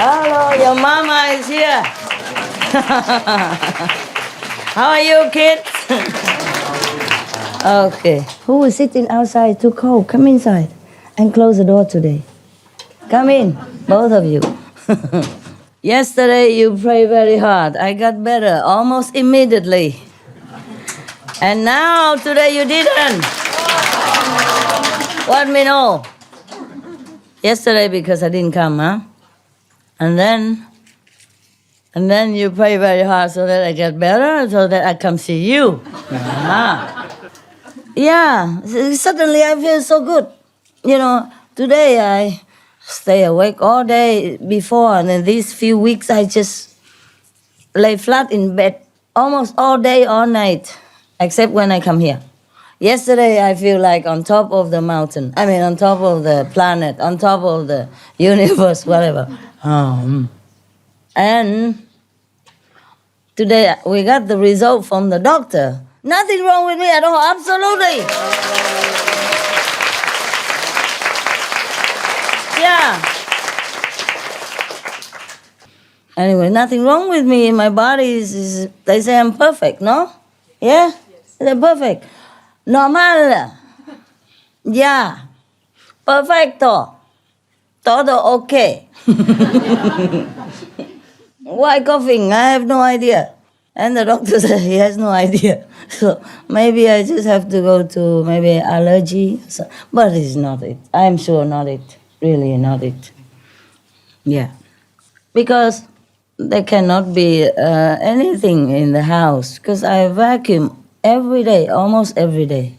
Hello, your mama is here. How are you, kids? Okay. Who is sitting outside too cold? Come inside and close the door today. Come in, both of you. Yesterday you prayed very hard. I got better almost immediately. And now today you didn't. Let me know. Yesterday because I didn't come, huh? And then you pray very hard so that I get better, so that I come see you. Yeah, suddenly I feel so good. You know, today I stay awake all day before, and in these few weeks I just lay flat in bed almost all day, all night, except when I come here. Yesterday I feel like on top of the mountain. I mean on top of the planet, on top of the universe, whatever. And today we got the result from the doctor. Nothing wrong with me at all, absolutely. Yeah. Anyway, nothing wrong with me. My body is they say I'm perfect, no? Yeah? Yes. They're perfect. Normal. Yeah. Perfecto. Todo okay. Why coughing? I have no idea. And the doctor said he has no idea. So maybe I just have to go to maybe allergy. But it's not it. I'm sure not it. Really not it. Yeah. Because there cannot be anything in the house. Because I vacuum every day, almost every day.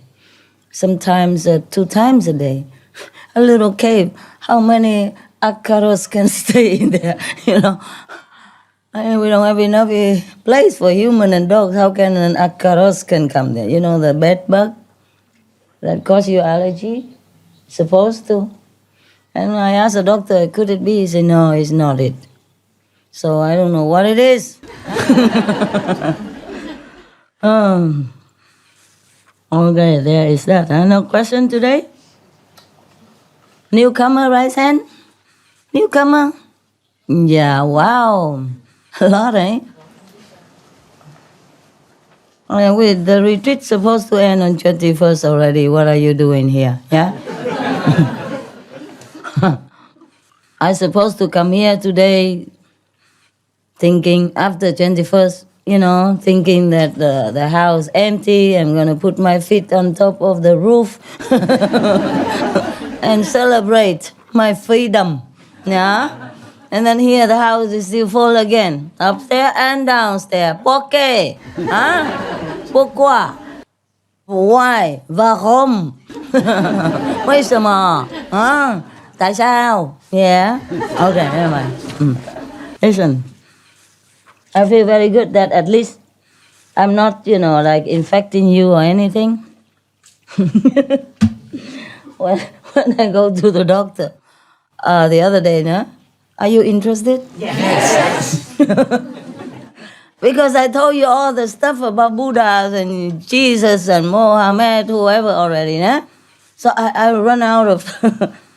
Sometimes 2 times a day. A little cave. How many ácaros can stay in there, you know? I mean, we don't have enough place for human and dogs. How can an ácaros can come there? You know, the bed bug that cause you allergy? Supposed to. And I asked the doctor, could it be? He said, no, it's not it. So I don't know what it is. Okay, there is that. No question today? Newcomer, raise hand. Newcomer? Yeah, wow. A lot, eh? Oh, the retreat's supposed to end on 21st already. What are you doing here? Yeah? I supposed to come here today thinking after 21st, you know, thinking that the house empty. I'm going to put my feet on top of the roof and celebrate my freedom. Yeah? And then here the house is still full again. Upstairs and downstairs. Pourquoi? Huh? Pourquoi? Why? Warum? Vì sao mà? Huh? Tại sao? Yeah? Okay, never mind. Listen, I feel very good that at least I'm not, you know, like infecting you or anything. when I go to the doctor the other day, no? Are you interested? Yes. Because I told you all the stuff about Buddhas and Jesus and Mohammed, whoever already, no? So I run out of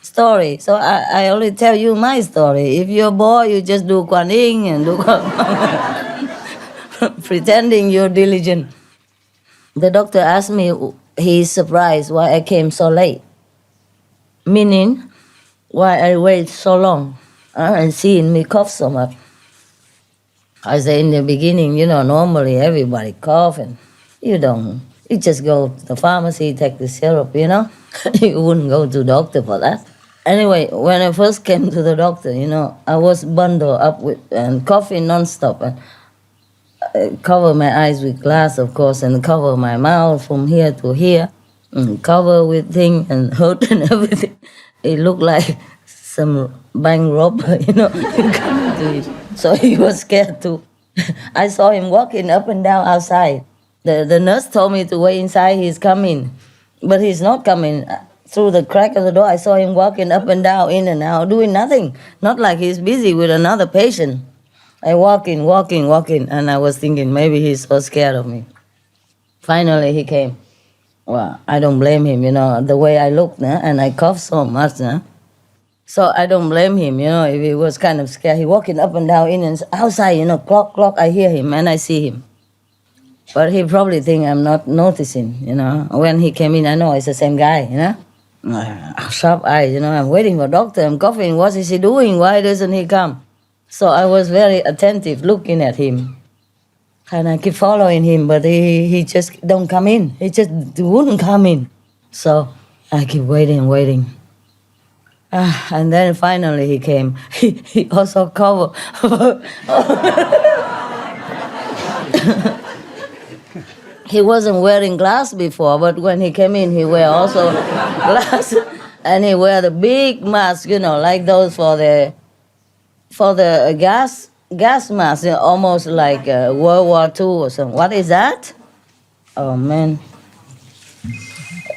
story. So I only tell you my story. If you're bored, you just do Kuan Yin and do pretending you're diligent. The doctor asked me, he's surprised why I came so late. Meaning, why I wait so long. And seeing me cough so much. I say in the beginning, you know, normally everybody cough and you just go to the pharmacy, take the syrup, you know. You wouldn't go to the doctor for that. Anyway, when I first came to the doctor, you know, I was bundled up with and coughing non-stop. And I cover my eyes with glass, of course, and cover my mouth from here to here. And cover with things and hurt and everything. It looked like some bank robber, you know. So he was scared too. I saw him walking up and down outside. The nurse told me to wait inside, he's coming. But he's not coming. Through the crack of the door, I saw him walking up and down, in and out, doing nothing. Not like he's busy with another patient. I walking, and I was thinking maybe he's so scared of me. Finally he came. Well, I don't blame him, you know, the way I look, and I cough so much. So I don't blame him, if he was kind of scared. He walking up and down in and outside, clock, I hear him and I see him. But he probably think I'm not noticing, When he came in, I know it's the same guy, Sharp eyes, I'm waiting for doctor, I'm coughing, what is he doing? Why doesn't he come? So I was very attentive looking at him. And I keep following him, but he just don't come in. He just wouldn't come in. So I keep waiting. And then finally he came. He also covered. He wasn't wearing glass before, but when he came in, he wear also glass. And he wear the big mask, like those for the gas mask, almost like World War II or something. What is that? Oh man,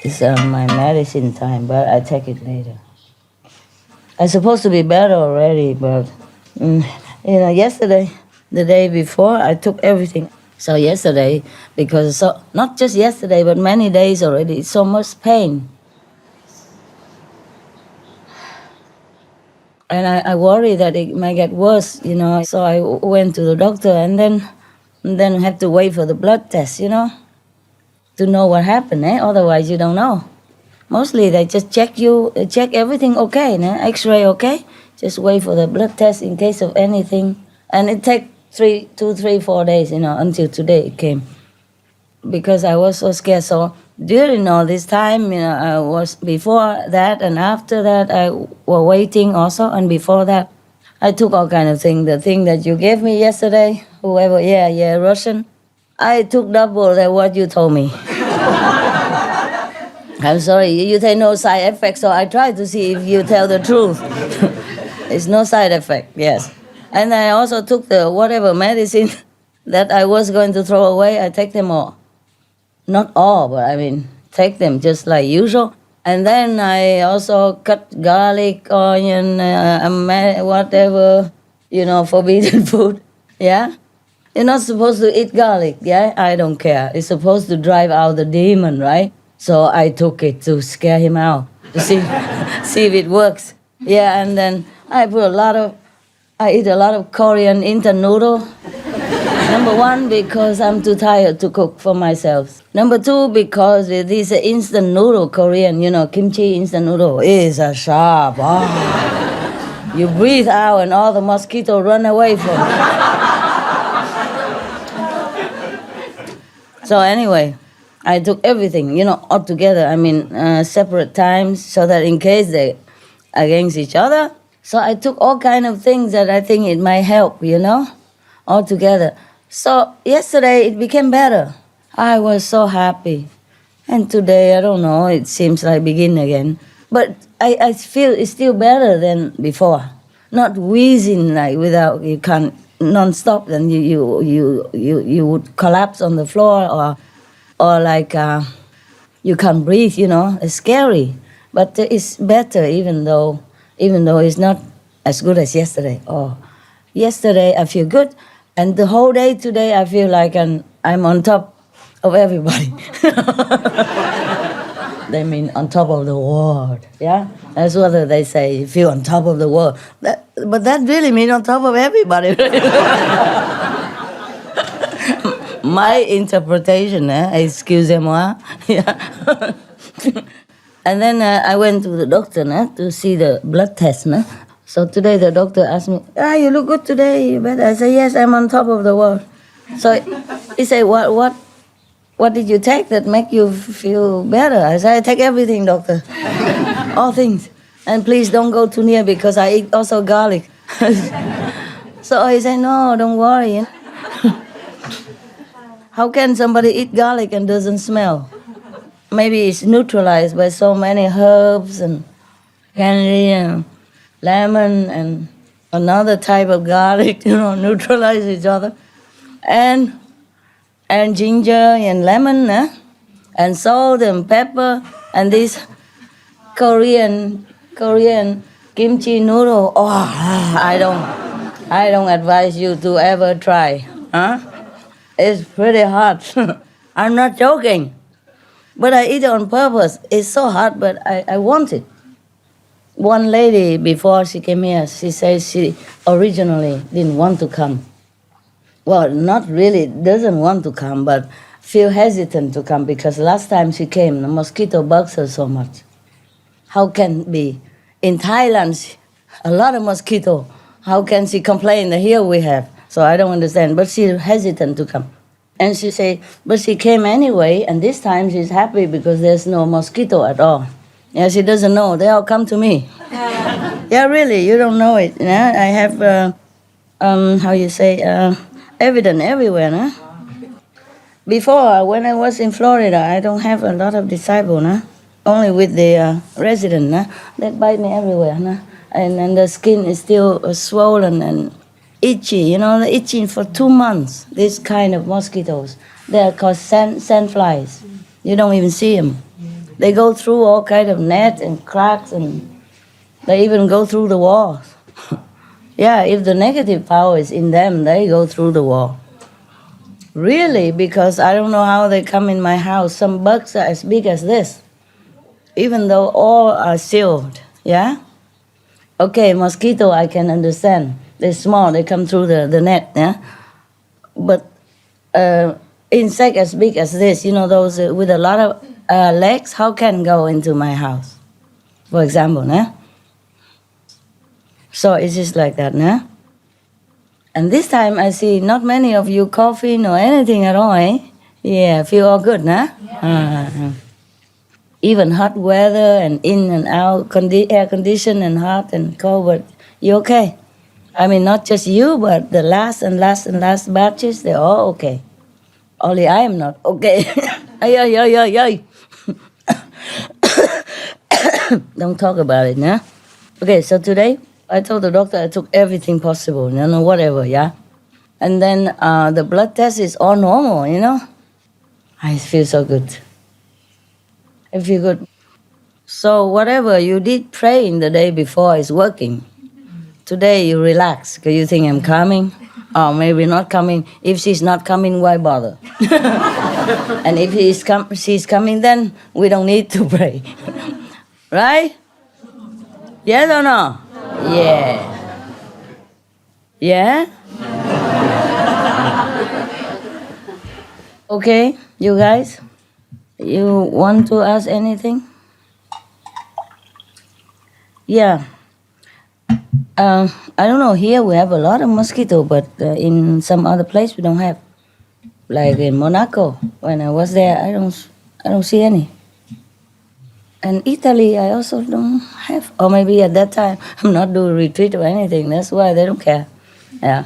it's my medicine time, but I take it later. I'm supposed to be better already, but yesterday, the day before, I took everything. So yesterday, because not just yesterday, but many days already, it's so much pain. And I worry that it might get worse, So I went to the doctor and then had to wait for the blood test, to know what happened. Otherwise, you don't know. Mostly they just check everything okay, X-ray okay. Just wait for the blood test in case of anything. And it takes 2, 3, 4 days, until today it came. Because I was so scared. So during all this time, I was before that and after that, I was waiting also. And before that, I took all kind of things. The thing that you gave me yesterday, whoever, Russian, I took double than what you told me. I'm sorry, you say no side effect, so I try to see if you tell the truth. It's no side effect, yes. And I also took the whatever medicine that I was going to throw away, I take them all. Not all, but take them just like usual. And then I also cut garlic, onion, whatever, forbidden food, yeah? You're not supposed to eat garlic, yeah? I don't care. It's supposed to drive out the demon, right? So I took it to scare him out, to see if it works. Yeah, and then I eat a lot of Korean instant noodle. Number 1, because I'm too tired to cook for myself. Number 2, because this instant noodle, Korean, kimchi instant noodle, is a sharp. You breathe out and all the mosquitoes run away from you. So anyway, I took everything, all together. Separate times so that in case they against each other. So I took all kind of things that I think it might help, all together. So yesterday it became better. I was so happy. And today, I don't know, it seems like begin again. But I feel it's still better than before. Not wheezing like without, you can't non-stop, then you would collapse on the floor or like you can't breathe, it's scary. But it's better even though it's not as good as yesterday. Yesterday I feel good, and the whole day today I feel like I'm on top of everybody. They mean on top of the world, yeah? That's what they say, you feel on top of the world. But that really means on top of everybody. My interpretation, excusez-moi. Yeah. And then I went to the doctor to see the blood test. So today the doctor asked me, you look good today. But I said, yes, I'm on top of the world. So he said, what did you take that make you feel better? I said, I take everything, doctor. All things. And please don't go too near because I eat also garlic. So he said, no, don't worry. How can somebody eat garlic and doesn't smell? Maybe it's neutralized by so many herbs and candy and lemon and another type of garlic, neutralize each other. And ginger and lemon, and salt and pepper, and this Korean kimchi noodle. I don't advise you to ever try. It's pretty hot. I'm not joking. But I eat it on purpose. It's so hot, but I want it. One lady, before she came here, she says she originally didn't want to come. Well, not really doesn't want to come, but feel hesitant to come because last time she came, the mosquito bugs her so much. How can be? In Thailand, a lot of mosquito. How can she complain that here we have? So I don't understand, but she's hesitant to come. And she say, but she came anyway, and this time she's happy because there's no mosquito at all. Yeah, she doesn't know. They all come to me. Yeah, really, you don't know it. Yeah? I have, how you say, evidence everywhere. Nah? Before, when I was in Florida, I don't have a lot of disciples. Nah? Only with the resident. Nah? They bite me everywhere. Nah? And the skin is still swollen and itchy. You know, itching for 2 months. This kind of mosquitoes. They are called sand flies. You don't even see them. They go through all kind of net and cracks, and they even go through the walls. Yeah, if the negative power is in them, they go through the wall. Really, because I don't know how they come in my house. Some bugs are as big as this, even though all are sealed. Yeah? Okay, mosquito I can understand. They're small, they come through the net. Yeah? But insect as big as this, you know, those with a lot of legs, how can go into my house? For example, nah? So it's just like that, nah? And this time I see not many of you coughing or anything at all, eh? Yeah, feel all good, nah? Yeah. Even hot weather and in and out, air condition and hot and cold, but you okay? I mean, not just you, but the last batches, they're all okay. Only I am not okay. Ay. Don't talk about it, nah? Okay, so today I told the doctor I took everything possible, you know, whatever, yeah? And then the blood test is all normal, you know? I feel so good. I feel good. So whatever you did pray in the day before is working. Today you relax because you think I'm coming. Or maybe not coming. If she's not coming, why bother? And if she's coming, then we don't need to pray. Right? Yes or no? Yeah. Yeah? Okay, you guys? You want to ask anything? Yeah. I don't know, here we have a lot of mosquito, but in some other place we don't have. Like in Monaco, when I was there, I don't see any. And Italy, I also don't have. Or maybe at that time, I'm not doing retreat or anything. That's why they don't care. Yeah.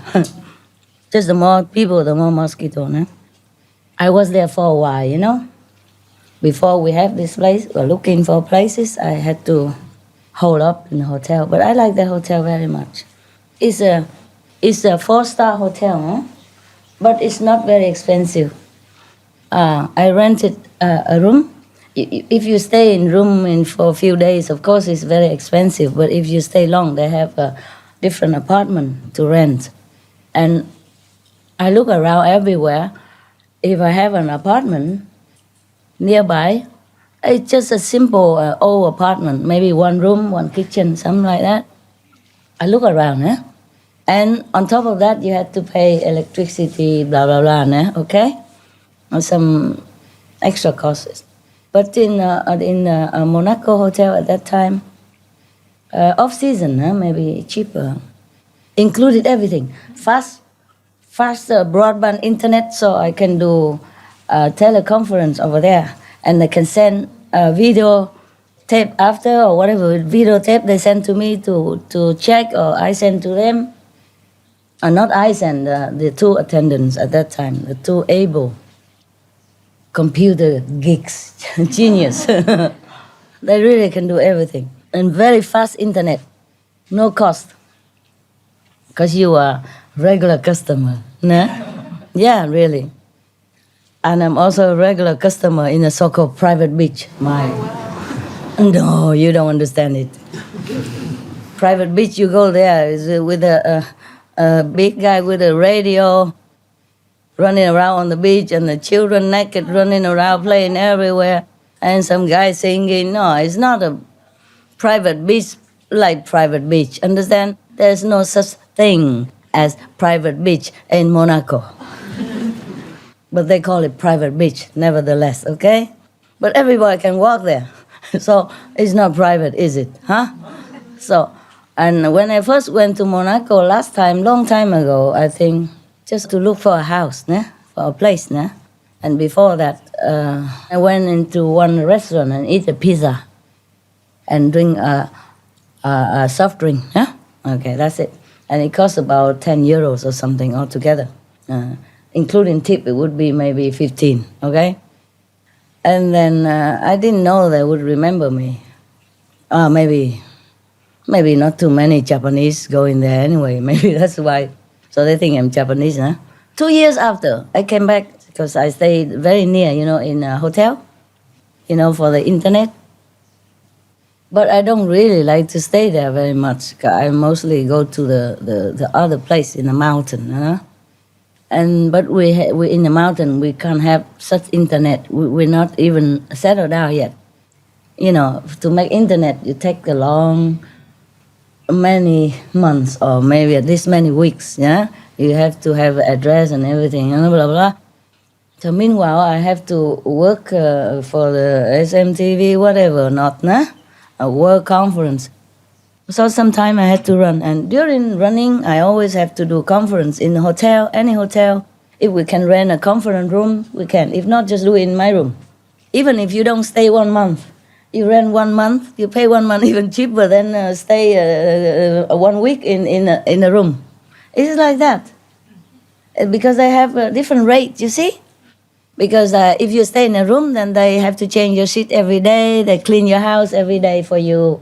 Just the more people, the more mosquito, no? I was there for a while, you know? Before we have this place, we're looking for places, I had to hold up in the hotel. But I like the hotel very much. It's a 4-star hotel, huh? But it's not very expensive. I rented a room. If you stay in room for a few days, of course it's very expensive. But if you stay long, they have a different apartment to rent. And I look around everywhere. If I have an apartment nearby, it's just a simple old apartment, maybe 1 room, 1 kitchen, something like that. I look around, eh? And on top of that, you have to pay electricity, blah, blah, blah, né? Okay? Or some extra costs. But in Monaco hotel at that time, off-season, maybe cheaper. Included everything. Fast broadband internet, so I can do teleconference over there. And they can send a video tape after, or whatever video tape they send to me to check, or I send to them. Not I send, the 2 attendants at that time, the 2 able computer geeks, genius. They really can do everything. And very fast internet, no cost. Because you are regular customer, nah? Yeah, really. And I'm also a regular customer in a so-called private beach. No, you don't understand it. Private beach, you go there is with a big guy with a radio running around on the beach, and the children naked running around playing everywhere, and some guy singing. No, it's not a private beach like private beach. Understand? There's no such thing as private beach in Monaco. But they call it private beach, nevertheless, okay? But everybody can walk there. So it's not private, is it? Huh? So, and when I first went to Monaco last time, long time ago, I think, just to look for a house, né? For a place. Né? And before that, I went into one restaurant and eat a pizza and drink a soft drink. Yeah? Okay, that's it. And it cost about 10 euros or something altogether. Including tip, it would be maybe 15, okay? And then I didn't know they would remember me. Maybe not too many Japanese go in there anyway. Maybe that's why. So they think I'm Japanese, huh? 2 years after, I came back because I stayed very near, in a hotel, for the internet. But I don't really like to stay there very much. I mostly go to the other place in the mountain, huh? But we in the mountain, we can't have such internet. We're not even settled down yet. To make internet, you take a long, many months or maybe at least many weeks, yeah? You have to have address and everything, blah, blah, blah. So meanwhile, I have to work for the SMTV, whatever, not, nah? A work conference. So sometime I had to run. And during running, I always have to do conference in a hotel, any hotel. If we can rent a conference room, we can. If not, just do it in my room. Even if you don't stay 1 month, you rent 1 month, you pay 1 month even cheaper than stay 1 week in a room. It's like that. Because they have a different rate, you see? Because if you stay in a room, then they have to change your sheet every day. They clean your house every day for you.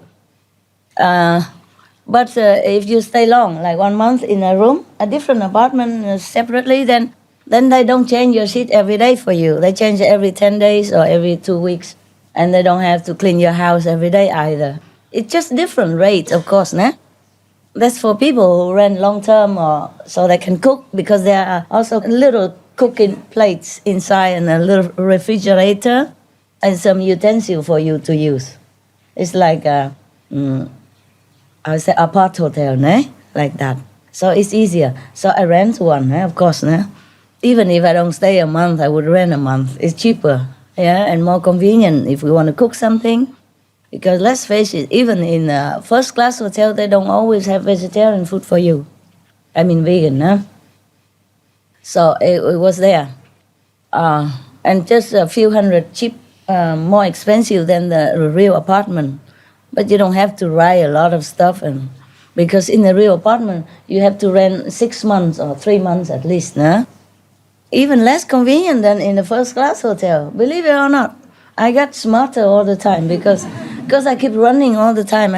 But if you stay long, like 1 month in a room, a different apartment separately, then they don't change your sheet every day for you. They change it every 10 days or every 2 weeks. And they don't have to clean your house every day either. It's just different rates, of course, né? That's for people who rent long term or so they can cook, because there are also little cooking plates inside and a little refrigerator and some utensil for you to use. It's like I would say apart hotel, né? Like that. So it's easier. So I rent one, of course, né? Even if I don't stay a month, I would rent a month. It's cheaper, yeah, and more convenient if we want to cook something. Because let's face it, even in a first-class hotel, they don't always have vegetarian food for you. I mean vegan, huh? So it was there. And just a few hundred cheap, more expensive than the real apartment. But you don't have to write a lot of stuff. Because in the real apartment, you have to rent 6 months or 3 months at least, huh? Even less convenient than in a first-class hotel, believe it or not. I got smarter all the time because I keep running all the time.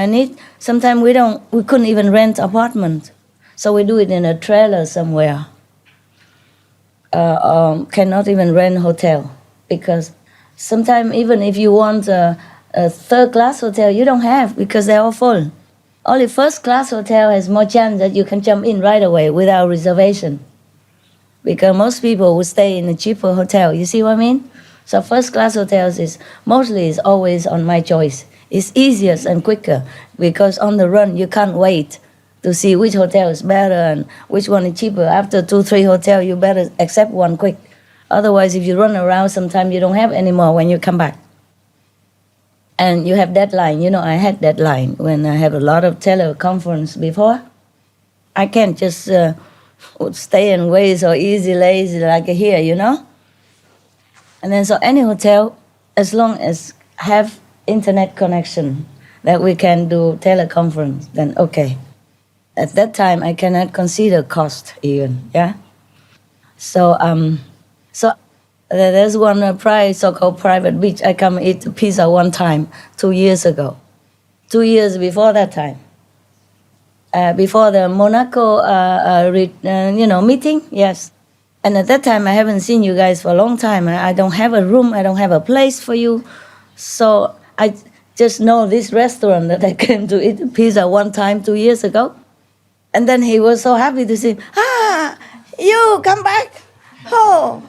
Sometimes we couldn't even rent apartment. So we do it in a trailer somewhere. Cannot even rent hotel. Because sometimes even if you want a third-class hotel, you don't have because they're all full. Only first-class hotel has more chance that you can jump in right away without reservation. Because most people will stay in a cheaper hotel. You see what I mean? So first-class hotels is always on my choice. It's easiest and quicker because on the run you can't wait to see which hotel is better and which one is cheaper. After 2-3 hotels, you better accept one quick. Otherwise, if you run around, sometimes you don't have any more when you come back. And you have deadline. I had deadline when I have a lot of teleconference before. I can't just stay and wait so easy, lazy like here, And then so any hotel, as long as have internet connection that we can do teleconference, then okay. At that time, I cannot consider cost even, yeah? So there's one so-called private beach. I come eat pizza one time, 2 years ago. 2 years before that time. Before the Monaco meeting, yes. And at that time, I haven't seen you guys for a long time. I don't have a room. I don't have a place for you. So I just know this restaurant that I came to eat pizza one time 2 years ago. And then he was so happy to see, you come back. Oh,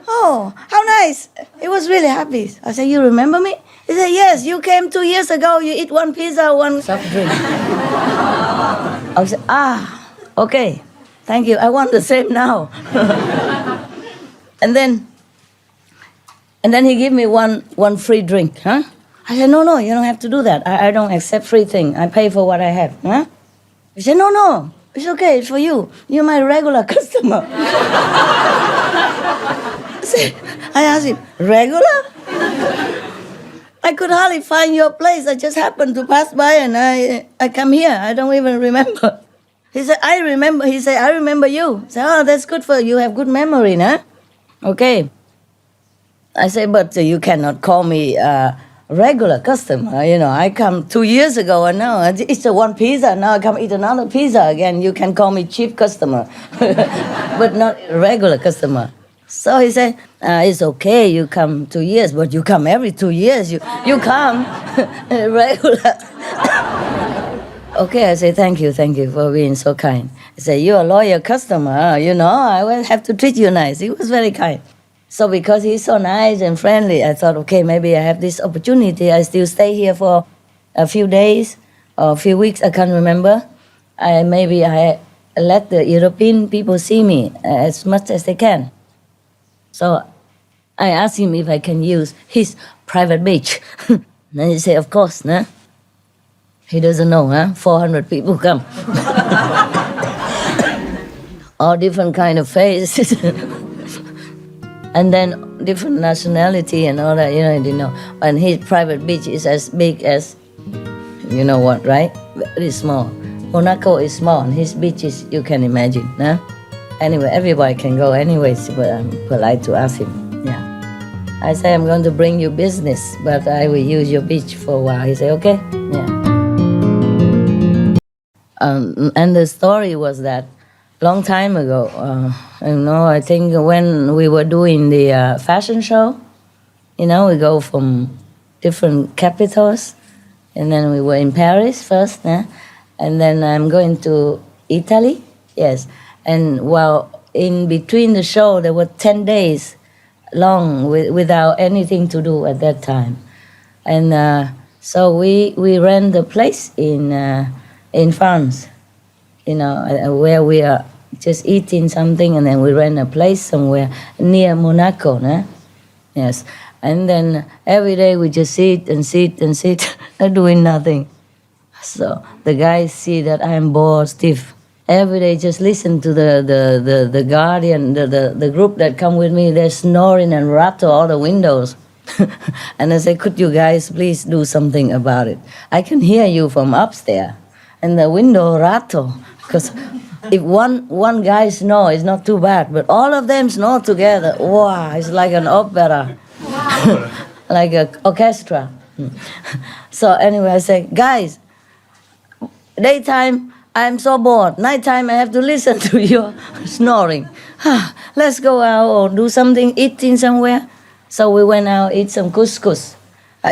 how nice. It was was really happy. I said, you remember me? He said, yes, you came 2 years ago. You eat one pizza, one soft drink. I said, okay, thank you. I want the same now. And then he gave me one free drink. Huh? I said, no, you don't have to do that. I don't accept free thing. I pay for what I have. Huh? He said, no, it's okay. It's for you. You're my regular customer. I asked him, regular? I could hardly find your place. I just happened to pass by and I come here. I don't even remember. He said, I remember. He said, I remember you. I said, oh, that's good for you. You have good memory, nah? Okay. I said, but you cannot call me a regular customer. You know, I come 2 years ago and now it's a one pizza. Now I come eat another pizza again. You can call me cheap customer, but not regular customer. So he said, it's okay, you come 2 years, but you come every 2 years. You come regular. Okay, I say, thank you for being so kind. He said, you're a loyal customer, you know, I will have to treat you nice. He was very kind. So because he's so nice and friendly, I thought, okay, maybe I have this opportunity. I still stay here for a few days or a few weeks, I can't remember. Maybe I let the European people see me as much as they can. So I asked him if I can use his private beach. Then he said, of course, nah? He doesn't know, huh? 400 people come. All different kind of faces. And then different nationality and all that, you know, I didn't know. And his private beach is as big as, you know what, right? Very small. Monaco is small, and his beach is, you can imagine, nah? Anyway, everybody can go anyways, but I'm polite to ask him, yeah. I say, I'm going to bring you business, but I will use your beach for a while. He said, okay, yeah. And the story was that long time ago, you know, I think when we were doing the fashion show, you know, we go from different capitals, and then we were in Paris first, and then I'm going to Italy, yes. And while in between the show, there were 10 days long without anything to do at that time. And so we rent a place in France, you know, where we are just eating something, and then we rent a place somewhere near Monaco, yes. And then every day we just sit, not doing nothing. So the guys see that I'm bored, stiff. Every day just listen to the guardian, the group that come with me, they're snoring and rattle all the windows. And I say, could you guys please do something about it? I can hear you from upstairs, and the window rattle. Because if one guy snore, it's not too bad, but all of them snore together. Wow, it's like an opera, like an orchestra. So anyway, I say, guys, daytime, I'm so bored. Nighttime, I have to listen to your snoring. Let's go out or do something, eating somewhere. So we went out, eat some couscous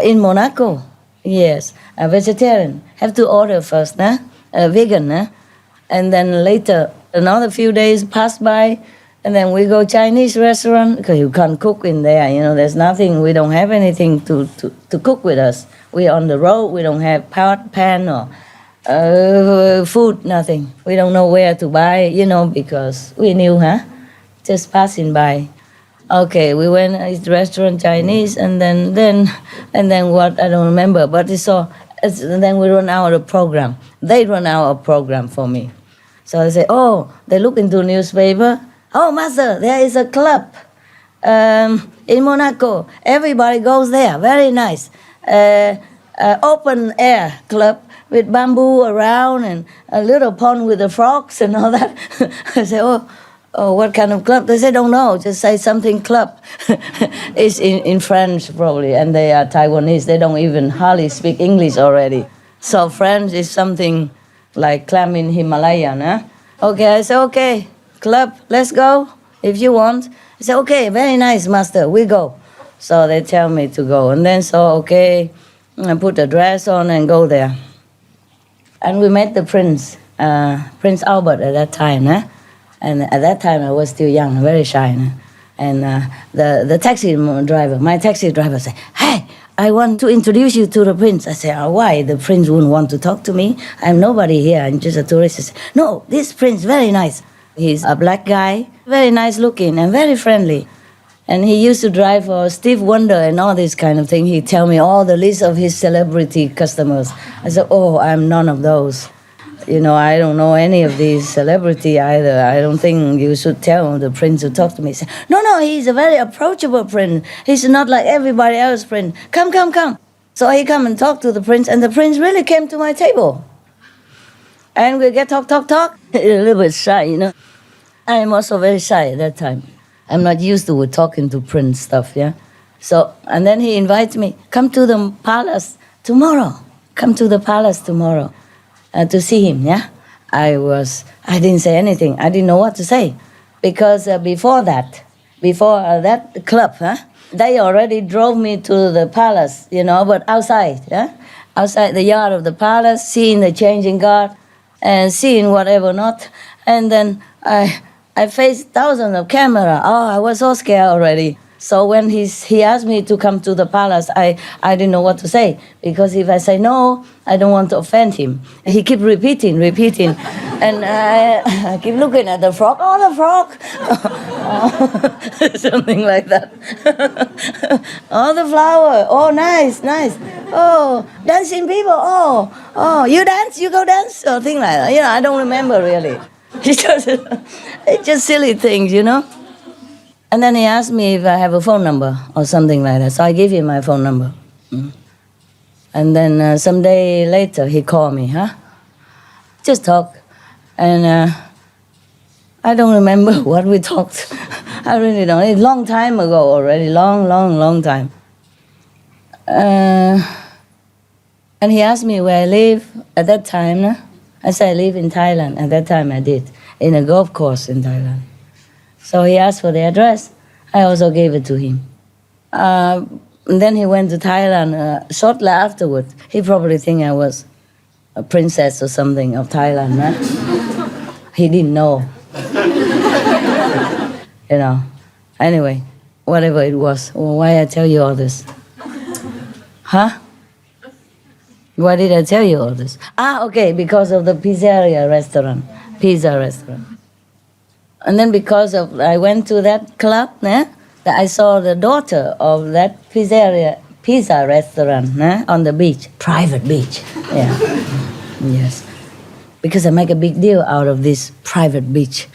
in Monaco. Yes, a vegetarian. Have to order first, vegan, and then later, another few days pass by, and then we go Chinese restaurant, because you can't cook in there, you know, there's nothing, we don't have anything to cook with us. We're on the road, we don't have pot, pan, or food, nothing. We don't know where to buy, you know, because we knew, just passing by. Okay, we went to the restaurant Chinese, and then what, I don't remember, but and then we run out of program. They run out of program for me. So I say, oh, they look into newspaper. Oh, master, there is a club in Monaco. Everybody goes there, very nice. Open air club with bamboo around and a little pond with the frogs and all that. I say, oh, what kind of club? They say, don't know, just say something club. It's in French probably, and they are Taiwanese. They don't even hardly speak English already. So French is something like climbing Himalaya, Okay, I say, okay, club, let's go, if you want. I say, okay, very nice, master, we go. So they tell me to go, and then okay, I put the dress on and go there. And we met the Prince Albert at that time, And at that time I was still young, very shy. And the taxi driver, my taxi driver said, "Hey, I want to introduce you to the prince." I said, "Oh, why? The prince wouldn't want to talk to me. I'm nobody here. I'm just a tourist." He said, "No, this prince, very nice. He's a black guy, very nice looking and very friendly. And he used to drive for Steve Wonder and all this kind of thing. He'd tell me all the list of his celebrity customers." I said, "Oh, I'm none of those. You know, I don't know any of these celebrity either. I don't think you should tell the prince to talk to me." He said, No, he's a very approachable prince. He's not like everybody else prince. Come. So he come and talk to the prince, and the prince really came to my table. And we get talk. A little bit shy, you know. I am also very shy at that time. I'm not used to talking to prince stuff, yeah. So, and then he invites me, "Come to the palace tomorrow. Come to the palace tomorrow. To see him, yeah." I didn't say anything. I didn't know what to say. Because before that club, they already drove me to the palace, you know, but outside, yeah? Outside the yard of the palace, seeing the changing guard and seeing whatever not. And then I faced thousands of camera. Oh, I was so scared already. So when he asked me to come to the palace, I didn't know what to say. Because if I say no, I don't want to offend him. He kept repeating. And I keep looking at the frog. Oh, the frog. Something like that. Oh, the flower. Oh, nice. Oh, dancing people. Oh, you dance, you go dance. Or thing like that. You know, I don't remember really. It's just silly things, you know. And then he asked me if I have a phone number or something like that. So I gave him my phone number. And then some day later, he called me, Just talk. And I don't remember what we talked. I really don't. It's a long time ago already. Long time. And he asked me where I live at that time. I said I live in Thailand. At that time I did. In a golf course in Thailand. So he asked for the address. I also gave it to him. And then he went to Thailand shortly afterwards. He probably think I was a princess or something of Thailand. He didn't know. You know. Anyway, whatever it was. Why I tell you all this? Why did I tell you all this? Okay, because of the pizza restaurant. And then because I went to that club, that I saw the daughter of that pizza restaurant on the beach, private beach. Yeah, yes. Because I make a big deal out of this private beach,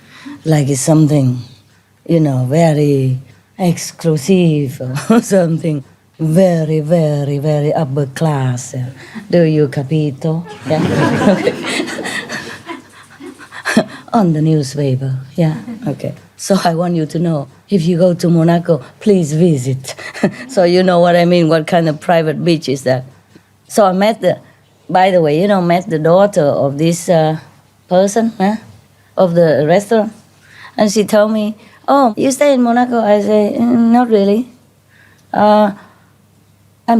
like it's something, you know, very exclusive or something very, very, very upper class. Do you capito? Yeah. Okay. On the newspaper, yeah, okay. So I want you to know, if you go to Monaco, please visit. So you know what I mean, what kind of private beach is that. So I met by the way, you know, met the daughter of this person, of the restaurant. And she told me, "Oh, you stay in Monaco?" I say, "Not really. I'm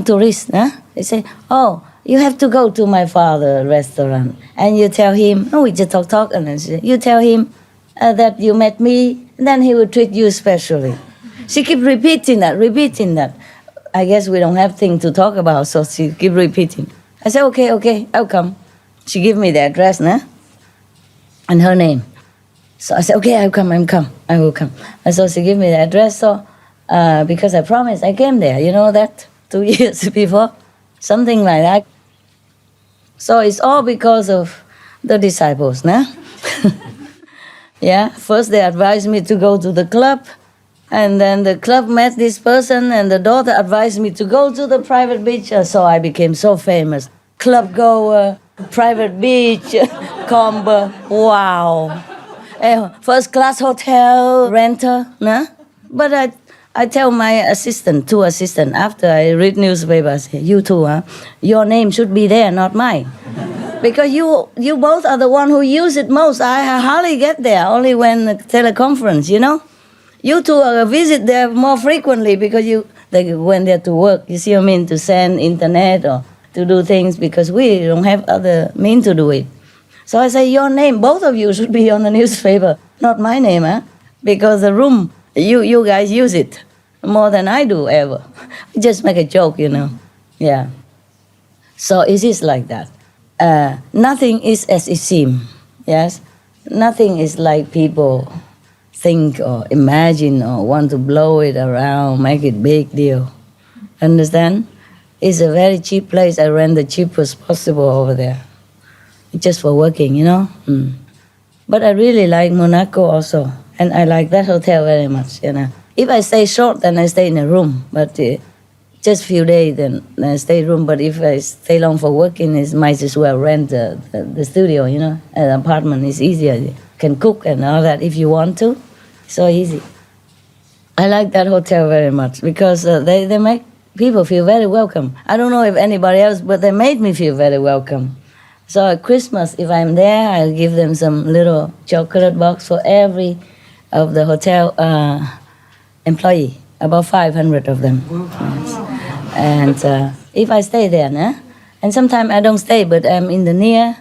tourist." They say, "Oh, you have to go to my father's restaurant and you tell him," we just talk, and then you tell him that you met me, and then he will treat you specially. She keep repeating that. I guess we don't have things to talk about, so she keep repeating. I said, okay, I'll come. She give me the address, and her name. So I said, okay, I will come. And so she give me the address, so because I promised, I came there, you know that, 2 years before. Something like that. So it's all because of the disciples, Yeah, first they advised me to go to the club, and then the club met this person, and the daughter advised me to go to the private beach, so I became so famous. Club goer, private beach, combo, wow. First class hotel, renter, But I tell my two assistants, after I read newspapers, "You two, your name should be there, not mine. Because you both are the one who use it most. I hardly get there, only when the teleconference, you know. You two visit there more frequently because they went there to work, you see what I mean, to send internet or to do things, because we don't have other means to do it. So I say, your name, both of you should be on the newspaper, not my name, because the room You guys use it more than I do ever. Just make a joke, you know. Yeah. So it is like that. Nothing is as it seems. Yes. Nothing is like people think or imagine or want to blow it around, make it big deal. Understand? It's a very cheap place. I rent the cheapest possible over there, just for working, you know. But I really like Monaco also, and I like that hotel very much, you know. If I stay short, then I stay in a room, but just few days, then I stay room. But if I stay long for working, it might as well rent the studio, you know. An apartment is easier. You can cook and all that if you want to. So easy. I like that hotel very much because they make people feel very welcome. I don't know if anybody else, but they made me feel very welcome. So at Christmas, if I'm there, I'll give them some little chocolate box for every of the hotel employee, about 500 of them. Yes. And if I stay there, and sometimes I don't stay, but I'm in the near,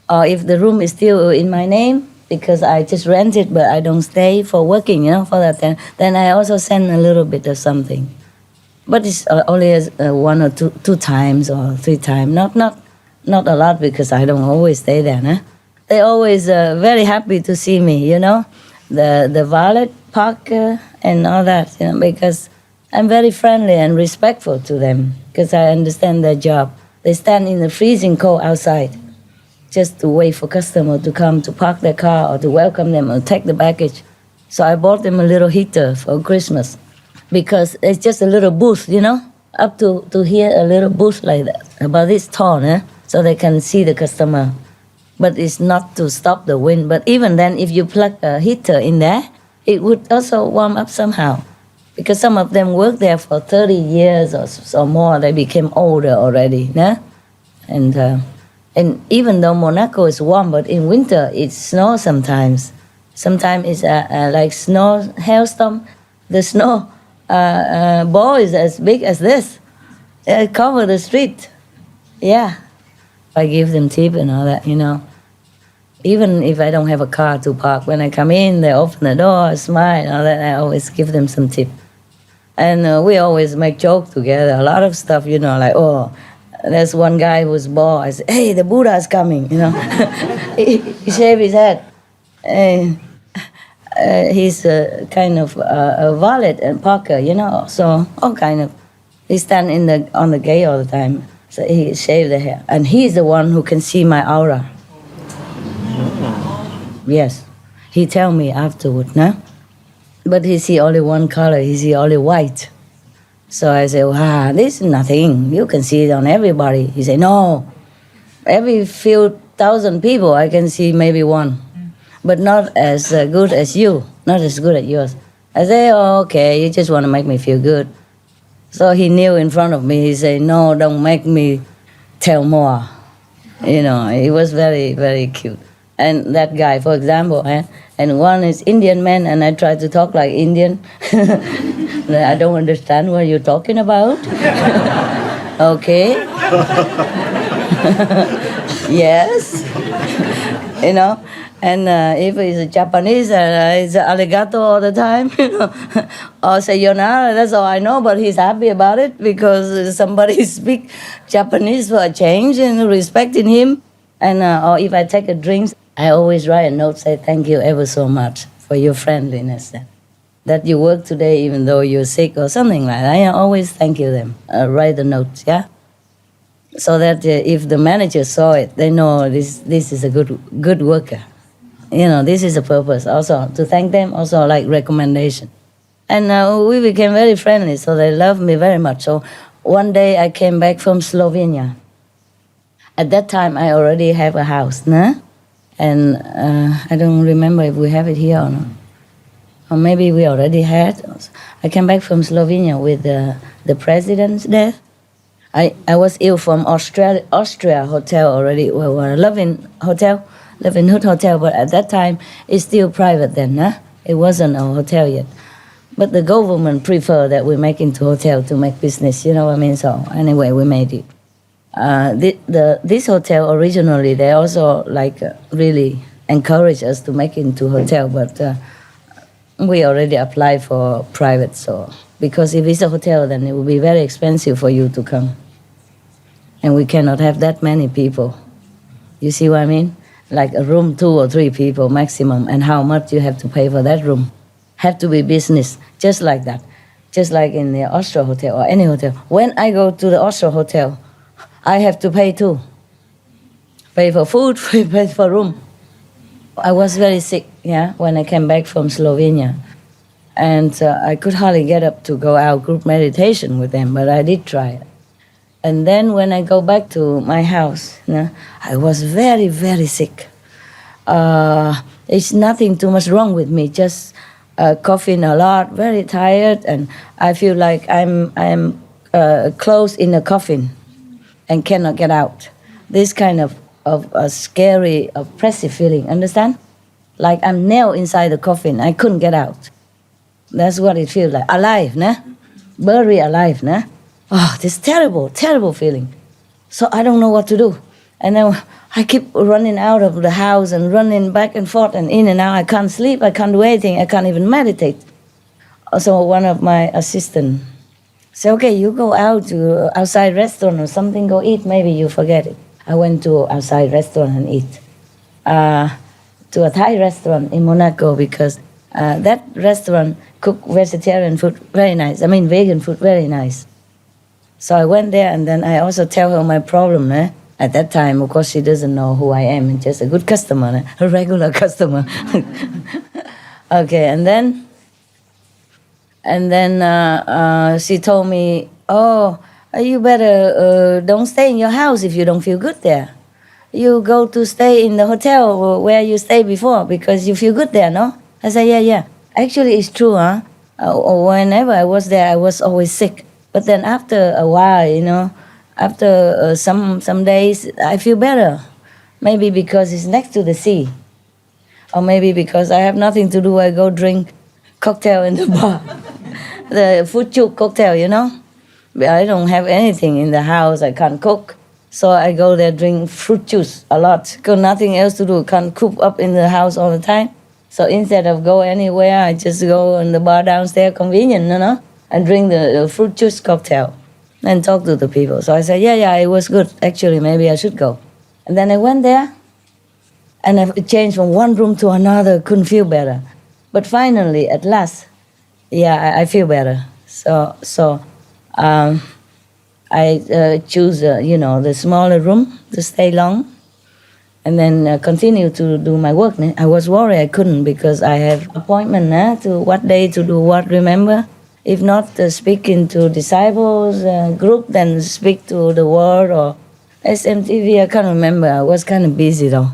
or if the room is still in my name, because I just rent it, but I don't stay for working, you know, for that. Then I also send a little bit of something. But it's only as one or two times or 3 times, not a lot, because I don't always stay there. They always very happy to see me, you know, the valet parker and all that, you know, because I'm very friendly and respectful to them, because I understand their job. They stand in the freezing cold outside just to wait for customer to come to park their car or to welcome them or take the baggage. So I bought them a little heater for Christmas, because it's just a little booth, you know, up to here, a little booth like that, about this tall, so they can see the customer. But it's not to stop the wind. But even then, if you plug a heater in there, it would also warm up somehow. Because some of them work there for 30 years or more. They became older already, And even though Monaco is warm, but in winter it snows sometimes. Sometimes it's like snow hailstorm. The snow ball is as big as this. It cover the street. Yeah. I give them tip and all that, you know. Even if I don't have a car to park, when I come in, they open the door, smile, and all that. I always give them some tip. And we always make jokes together. A lot of stuff, you know, like, oh, there's one guy who's bored. I say, hey, the Buddha is coming, you know. he shaved his head. He's kind of a valet and parker, you know. So all kind of, he stand on the gate all the time. So he shaved the hair. And he's the one who can see my aura. Yes. He tell me afterward, But he see only one color. He see only white. So I say, wow, this is nothing. You can see it on everybody. He say, no. Every few thousand people, I can see maybe one. But not as good as you. Not as good as yours. I say, oh, okay, you just want to make me feel good. So he knew in front of me. He said, no, don't make me tell more. You know, he was very, very cute. And that guy, for example, and one is Indian man, and I try to talk like Indian. I don't understand what you're talking about. Okay. Yes. You know. And if he's a Japanese, it's arigato all the time, you know, or sayonara, that's all I know, but he's happy about it because somebody speak Japanese for a change and respecting him. And or if I take a drink, I always write a note, say thank you ever so much for your friendliness. That you work today even though you're sick or something like that. I always thank you them, write the notes, yeah? So that if the manager saw it, they know this is a good worker. You know, this is the purpose also, to thank them, also like recommendation. And we became very friendly, so they loved me very much. So one day I came back from Slovenia. At that time, I already have a house, And I don't remember if we have it here or not. Or maybe we already had. I came back from Slovenia with the president there. I was ill from Austria hotel already, well, a Loving Hood Hotel, but at that time, it's still private then, It wasn't a hotel yet. But the government preferred that we make into hotel to make business, you know what I mean? So anyway, we made it. This hotel originally, they also like really encouraged us to make it into hotel, but we already applied for private, so because if it's a hotel, then it will be very expensive for you to come. And we cannot have that many people. You see what I mean? Like a room, 2 or 3 people maximum, and how much you have to pay for that room. Have to be business, just like that. Just like in the Austro Hotel or any hotel. When I go to the Austro Hotel, I have to pay too. Pay for food, pay for room. I was very sick, yeah, when I came back from Slovenia. And I could hardly get up to go out group meditation with them, but I did try it. And then when I go back to my house, I was very, very sick. It's nothing too much wrong with me, just coughing a lot, very tired, and I feel like I'm closed in a coffin and cannot get out. This kind of a scary, oppressive feeling, understand? Like I'm nailed inside the coffin, I couldn't get out. That's what it feels like. Alive, buried alive, Oh, this terrible, terrible feeling. So I don't know what to do. And then I keep running out of the house and running back and forth and in and out. I can't sleep, I can't do anything, I can't even meditate. So one of my assistants said, okay, you go out to outside restaurant or something, go eat, maybe you forget it. I went to outside restaurant and eat. To a Thai restaurant in Monaco, because that restaurant cook vegetarian food very nice. I mean vegan food very nice. So I went there and then I also tell her my problem. At that time, of course, she doesn't know who I am. I'm just a good customer, a regular customer. Okay, and then she told me, oh, you better don't stay in your house if you don't feel good there. You go to stay in the hotel where you stayed before because you feel good there, no? I said, yeah. Actually, it's true, whenever I was there, I was always sick. But then after a while, after some days, I feel better. Maybe because it's next to the sea. Or maybe because I have nothing to do, I go drink cocktail in the bar. The fruit juice cocktail, I don't have anything in the house, I can't cook. So I go there, drink fruit juice a lot. Got nothing else to do, can't cook up in the house all the time. So instead of go anywhere, I just go in the bar downstairs, convenient, and drink the fruit juice cocktail and talk to the people. So I said, yeah, it was good. Actually, maybe I should go. And then I went there, and I changed from one room to another, couldn't feel better. But finally, at last, I feel better. So I choose, the smaller room to stay long, and then continue to do my work. I was worried I couldn't because I have appointment to what day to do what, remember? If not speaking to disciples group, then speak to the world or SMTV, I can't remember. I was kind of busy though,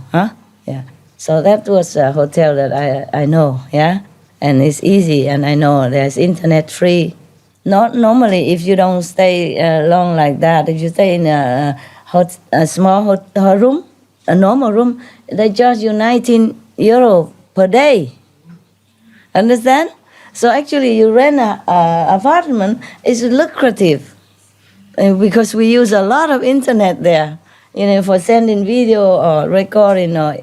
Yeah. So that was a hotel that I know, and it's easy, and I know there's internet free. Not normally, if you don't stay long like that, if you stay in a small hotel room, a normal room, they charge you 19 euro per day. Understand? So actually, you rent an apartment is lucrative because we use a lot of internet there, for sending video or recording or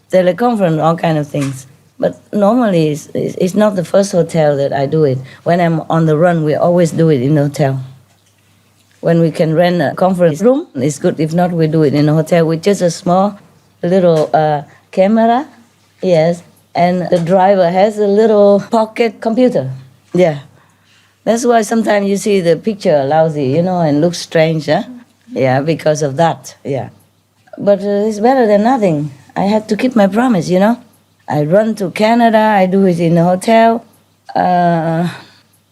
teleconference, all kind of things. But normally, it's not the first hotel that I do it. When I'm on the run, we always do it in a hotel. When we can rent a conference room, it's good. If not, we do it in a hotel with just a small little camera, yes. And the driver has a little pocket computer. Yeah. That's why sometimes you see the picture lousy, and looks strange, Yeah, because of that, yeah. But it's better than nothing. I had to keep my promise, I run to Canada, I do it in a hotel. I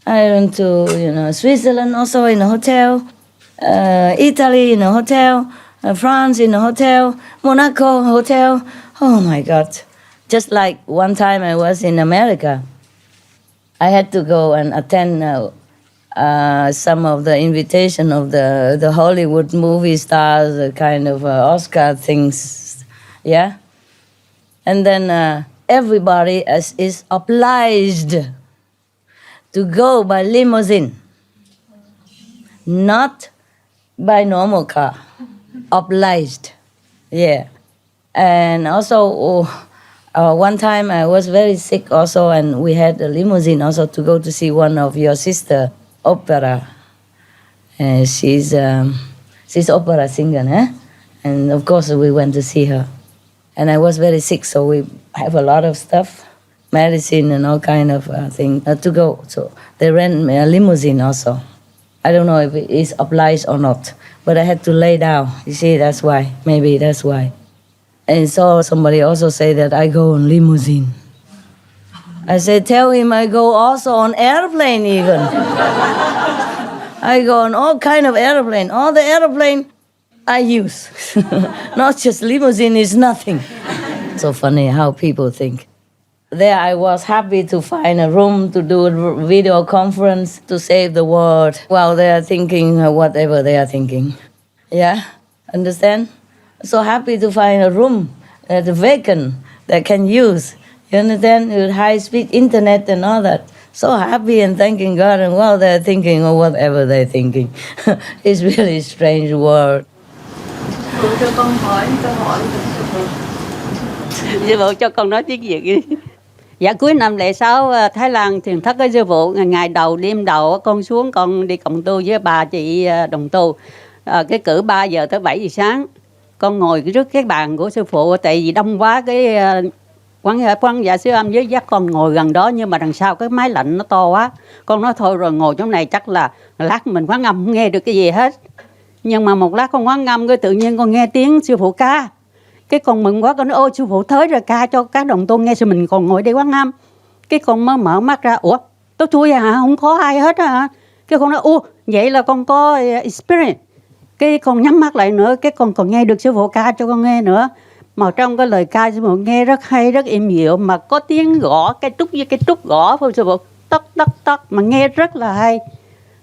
run to, Switzerland also in a hotel. Italy in a hotel. France in a hotel. Monaco hotel. Oh my God. Just like one time I was in America, I had to go and attend some of the invitation of the Hollywood movie stars, the kind of Oscar things, yeah? And then everybody is obliged to go by limousine, not by normal car, obliged, yeah. And also, One time I was very sick also, and we had a limousine also to go to see one of your sister opera. She's opera singer, and of course we went to see her. And I was very sick, so we have a lot of stuff, medicine and all kind of things to go. So they rent me a limousine also. I don't know if it is obliged or not, but I had to lay down. You see, that's why. Maybe that's why. And so somebody also say that I go on limousine. I said, tell him I go also on airplane even. I go on all kind of airplane. All the airplane I use. Not just limousine is nothing. So funny how people think. There I was happy to find a room to do a video conference to save the world while they are thinking whatever they are thinking. Yeah, understand? So happy to find a room that's vacant that can use. You understand? With high-speed internet and all that. So happy and thanking God, and while they're thinking or whatever they're thinking. It's really a strange world. Cho con hỏi câu hỏi. Sư phụ cho con nói tiếng Việt đi. Dạ cuối năm lễ 6 Thái Lan thiền thất với sư phụ, ngày đầu đêm đầu con xuống con đi cộng tu với bà chị đồng tu. Cái cử 3 giờ tới 7 giờ sáng. Con ngồi trước cái bàn của sư phụ, tại vì đông quá cái quán dạ sư âm với dắt con ngồi gần đó, nhưng mà đằng sau cái máy lạnh nó to quá. Con nói thôi rồi ngồi chỗ này chắc là lát mình quán âm không nghe được cái gì hết. Nhưng mà một lát con quán âm cái tự nhiên con nghe tiếng sư phụ ca. Cái con mừng quá, con nói ôi sư phụ tới rồi, ca cho các đồng tu nghe, sao mình còn ngồi đây quán âm. Cái con mới mở mắt ra, ủa tôi thui hả, không có ai hết hả. Cái con nói vậy là con có experience. Cái con nhắm mắt lại nữa, cái con còn nghe được sư phụ ca cho con nghe nữa. Mà trong cái lời ca sư phụ nghe rất hay, rất êm dịu, mà có tiếng gõ cái trúc với cái trúc gõ của sư phụ, tóc tóc tóc mà nghe rất là hay.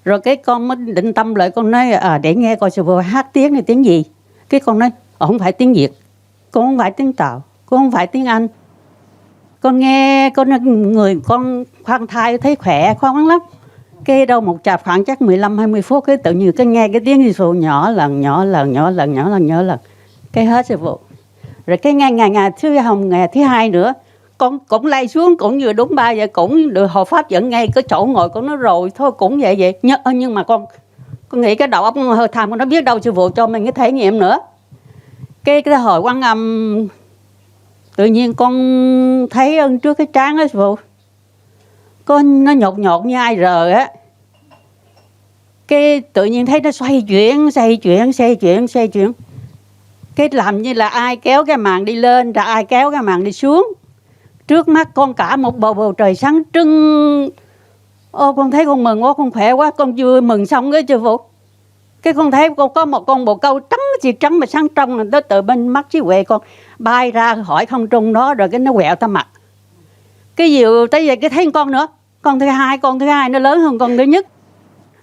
Rồi cái con mới định tâm lại, con nói để nghe coi sư phụ hát tiếng này tiếng gì. Cái con nói không phải tiếng Việt, con không phải tiếng Tàu, con không phải tiếng Anh. Con nghe người con khoan thai thấy khỏe khoan lắm. Cái đâu một chạp khoảng chắc 15-20 phút cái tự nhiên cái nghe cái tiếng sư phụ nhỏ lần. Cái hết sư phụ. Rồi cái ngày thứ hai nữa, con cũng lay xuống, cũng vừa đúng 3 giờ cũng được hộ pháp dẫn ngay cái chỗ ngồi con nói rồi thôi cũng vậy. Nhưng mà con nghĩ cái đầu óc hơi tham, con nó biết đâu sư phụ cho mình cái thể nghiệm nữa. Cái hồi quán âm tự nhiên con thấy trước cái trán đó sư phụ, con nó nhột như ai rờ á. Cái tự nhiên thấy nó xoay chuyển. Cái làm như là ai kéo cái màn đi lên, rồi ai kéo cái màn đi xuống. Trước mắt con cả một bầu trời sáng trưng. Con thấy con mừng quá, con khỏe quá, con vừa mừng xong cái sư phụ. Cái con thấy con có một con bồ câu trắng mà sáng trong, nó từ bên mắt trí huệ con bay ra khỏi không trung đó, rồi cái nó quẹo ta mặt. Cái diều tới giờ cái thấy con nữa, con thứ hai nó lớn hơn con thứ nhất.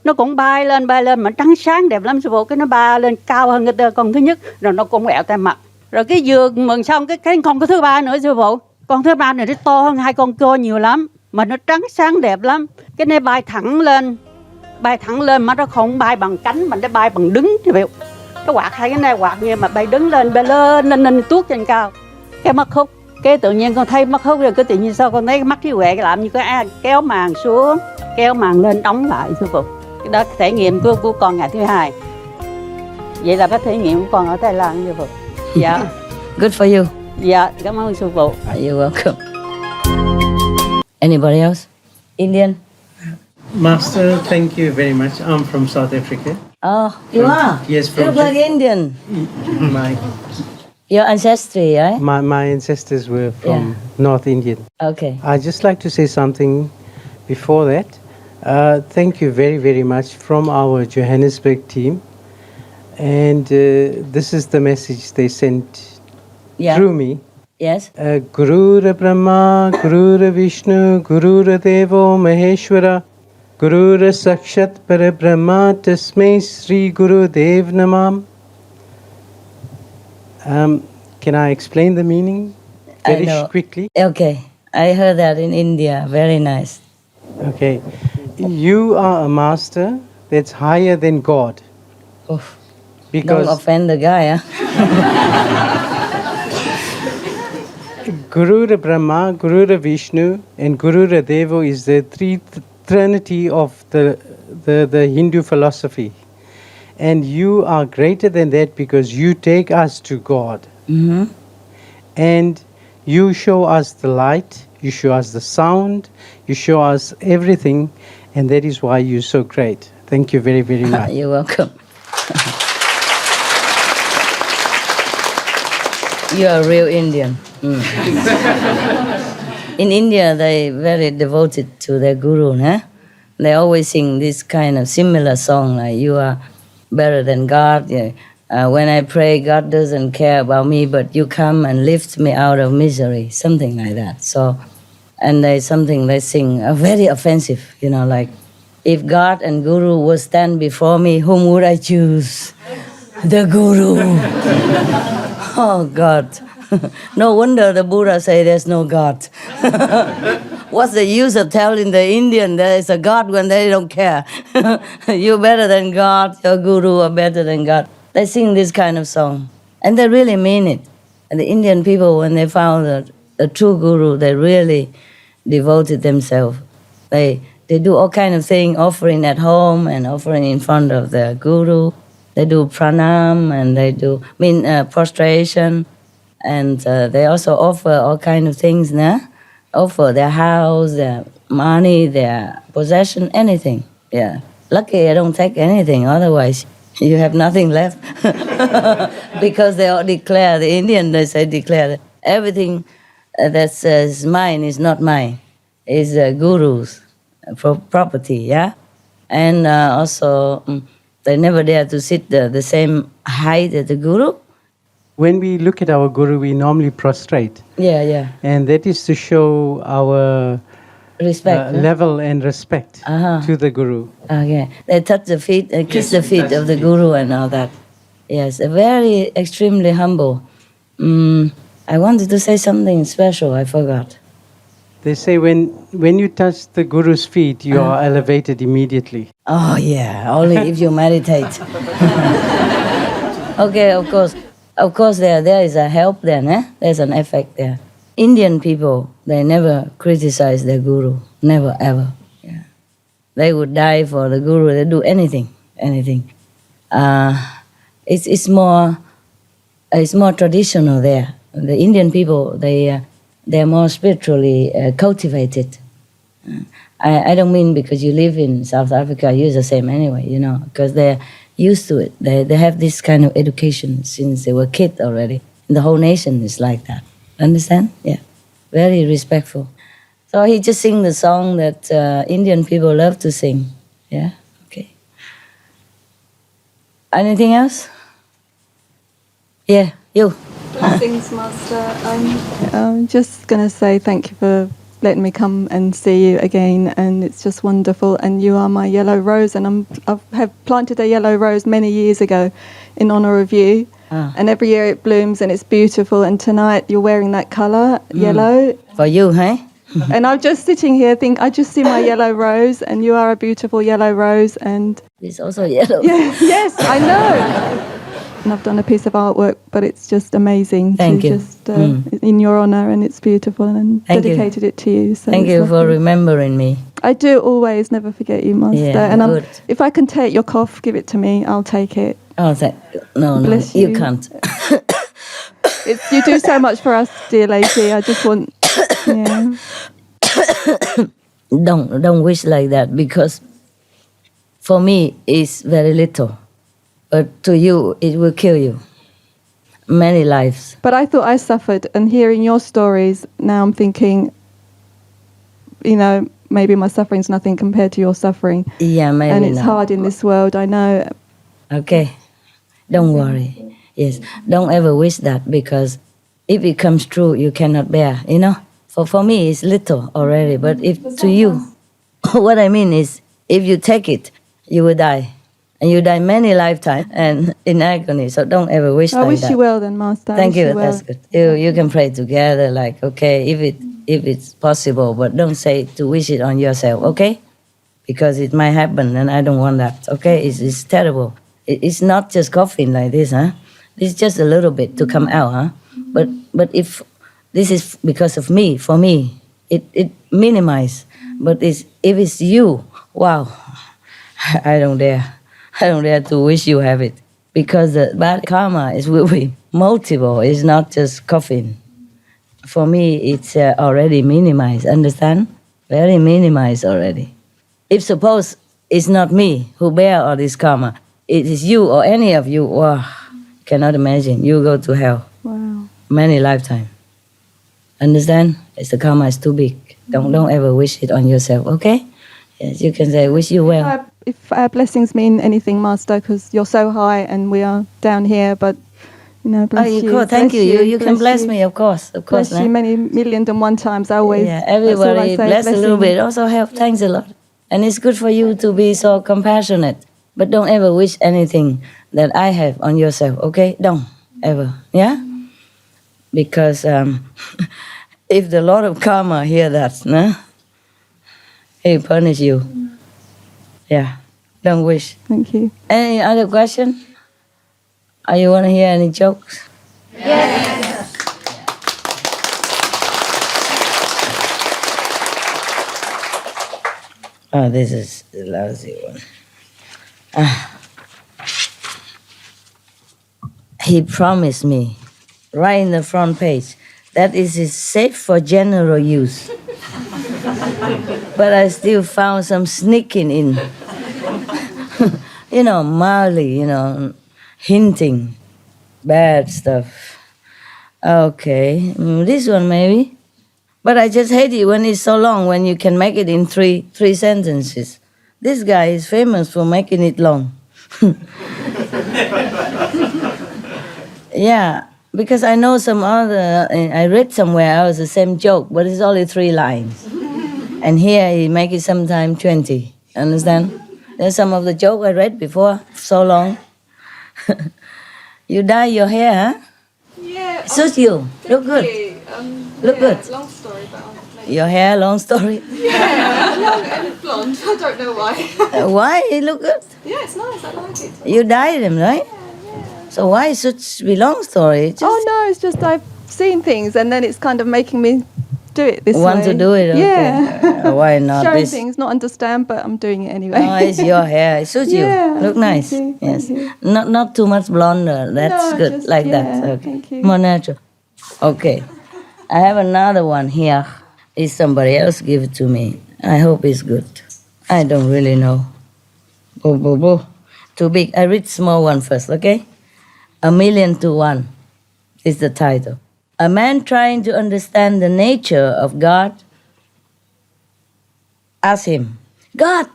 Nó cũng bay lên mà trắng sáng đẹp lắm sư phụ. Cái nó bay lên cao hơn cái con thứ nhất, rồi nó cũng quẹo tay mặt. Rồi cái vừa mừng xong cái con thứ ba nữa sư phụ. Con thứ ba này nó to hơn hai con cua nhiều lắm, mà nó trắng sáng đẹp lắm. Cái này bay thẳng lên mà nó không bay bằng cánh mà nó bay bằng đứng sư phụ. Nó quạt hai cái này quạt như mà bay đứng lên nên tuốt trên cao. Cái mắt khúc, cái tự nhiên con thấy mắt khúc rồi, cái tự nhiên sao con thấy cái mắt trí huệ làm như cái kéo màn xuống, kéo màn lên đóng lại sư phụ. Cái đó thể nghiệm của con ngày thứ hai. Vậy là cái thể nghiệm của con ở Thái Lan sư phụ. Dạ. Good for you. Dạ, cảm ơn sư phụ. You're welcome. Anybody else? Indian? Master, thank you very much. I'm from South Africa. Oh, you are? Yes, You look like Indian. Your ancestry, right? My ancestors were from North Indian. Okay. I'd just like to say something before that. Thank you very, very much from our Johannesburg team. And this is the message they sent through me. Yes. Gurura Brahma, Gurura Vishnu, Gurura Devo Maheshwara, Gurura Sakshat Parabrahma, Tasmai Sri Guru Dev Namam. Can I explain the meaning very quickly? Okay. I heard that in India. Very nice. Okay. You are a master that's higher than God. Oof. Because don't offend the guy, huh? Guru Brahma, Guru Vishnu, and Guru Deva is the trinity of the Hindu philosophy. And you are greater than that because you take us to God. Mm-hmm. And you show us the light, you show us the sound, you show us everything, and that is why you're so great. Thank you very, very much. You're welcome. You're a real Indian. In India, they very devoted to their guru. Huh? They always sing this kind of similar song, like you are better than God. Yeah. When I pray, God doesn't care about me, but you come and lift me out of misery, something like that. So, and there's something they sing, very offensive, like, if God and Guru would stand before me, whom would I choose? The Guru. Oh, God. No wonder the Buddha say there's no God. What's the use of telling the Indian there is a God when they don't care? You're better than God, your Guru are better than God. They sing this kind of song, and they really mean it. And the Indian people, when they found a true Guru, they really devoted themselves. They do all kind of things, offering at home and offering in front of the Guru. They do pranam and they do prostration, and they also offer all kind of things. Offer their house, their money, their possession, anything. Yeah. Lucky I don't take anything, otherwise you have nothing left. Because they all declare, the Indian, they say declare that everything that's mine is not mine. It's Guru's property, yeah? And also, they never dare to sit the same height as the Guru. When we look at our Guru, we normally prostrate. Yeah. And that is to show our respect, level and respect to the Guru. Okay. They touch the feet and kiss the feet of the Guru and all that. Yes, very extremely humble. I wanted to say something special, I forgot. They say when you touch the Guru's feet, you are elevated immediately. Oh yeah, only if you meditate. Okay, of course there is a help there, there's an effect there. Indian people, they never criticize their Guru, never ever. Yeah. They would die for the Guru, they do anything. It's more traditional there. The Indian people, they're more spiritually cultivated. I don't mean because you live in South Africa, you're the same anyway, because they're used to it. They have this kind of education since they were kids already. And the whole nation is like that. Understand? Yeah. Very respectful. So he just sing the song that Indian people love to sing. Yeah? Okay. Anything else? Yeah, you. Blessings, Master. I'm just going to say thank you for letting me come and see you again, and it's just wonderful. And you are my yellow rose, and I have planted a yellow rose many years ago in honour of you. And every year it blooms and it's beautiful. And tonight you're wearing that colour, yellow. For you, hey? And I'm just sitting here, I just see my yellow rose, and you are a beautiful yellow rose. And it's also yellow. Yeah, yes, I know. And I've done a piece of artwork, but it's just amazing. Thank you. Just in your honour, and it's beautiful, and dedicated it to you. So thank you for remembering me. I do always never forget you, Master. Yeah, and good. If I can take your cough, give it to me. I'll take it. Oh, no, Bless you can't. You do so much for us, dear lady. I just want, yeah. Don't wish like that, because for me it's very little, but to you it will kill you. Many lives. But I thought I suffered, and hearing your stories, now I'm thinking, maybe my suffering's nothing compared to your suffering. Yeah, maybe and it's not. hard in this world, I know. Okay, don't worry. Yes, don't ever wish that, because if it comes true, you cannot bear, For me, it's little already, but if to you, what I mean is, if you take it, you will die. And you die many lifetimes and in agony, so don't ever wish like that. I wish you well then, Master. Thank you, that's good. You can pray together, like, okay, if it's possible, but don't say to wish it on yourself, okay? Because it might happen, and I don't want that, okay? It's terrible. It's not just coughing like this, huh? It's just a little bit to come out, huh? But if this is because of me. For me, it minimizes. But if it's you, wow, I don't dare. I don't dare to wish you have it. Because the bad karma will be multiple. It's not just coffin. For me, it's already minimized. Understand? Very minimized already. If suppose it's not me who bear all this karma, it is you or any of you, wow, cannot imagine. You go to hell. Wow. Many lifetimes. Understand? It's the karma is too big. Don't ever wish it on yourself, okay? Yes, you can say, wish you well. If our blessings mean anything, Master, because you're so high and we are down here, but, bless you. Cool. Thank bless you. You can bless me, of course. Bless you many million and one times. I always, yeah, that's all I everybody say, bless a little bit. Also help. Thanks a lot. And it's good for you to be so compassionate. But don't ever wish anything that I have on yourself, okay? Don't ever, yeah? Because if the Lord of Karma hear that, He punish you. Yeah, don't wish. Thank you. Any other question? Are you want to hear any jokes? Yes. Oh, this is the lousy one. He promised me, right in the front page, that it is safe for general use. But I still found some sneaking in. Mildly, hinting bad stuff. Okay, this one maybe. But I just hate it when it's so long, when you can make it in three sentences. This guy is famous for making it long. Yeah, because I know some other, I read somewhere else the same joke, but it's only 3 lines. And here he make it sometime 20, understand? There's some of the joke I read before, so long. You dye your hair, huh? Yeah. Suits you, look good. Look good. Long story, but Your hair, long story. long and blonde. I don't know why. Why? It look good. Yeah, it's nice. I like it. You dyed them, right? So why it should be long story? Just Oh no, it's just I've seen things and then it's kind of making me do it this way. want to do it? Okay. Yeah. Why not Showing this? things, not understand, but I'm doing it anyway. Oh, it's your hair. It suits Yeah, you. Look nice. thank you, Yes. thank you. Not too much blonder. That's No, good. just- Like yeah, that. Okay. thank you. More natural. Okay. I have another one here. Is somebody else give it to me? I hope it's good. I don't really know. Boo, boo, boo. Too big. I read small one first, okay? 1,000,000 is the title. A man trying to understand the nature of God asked him, God,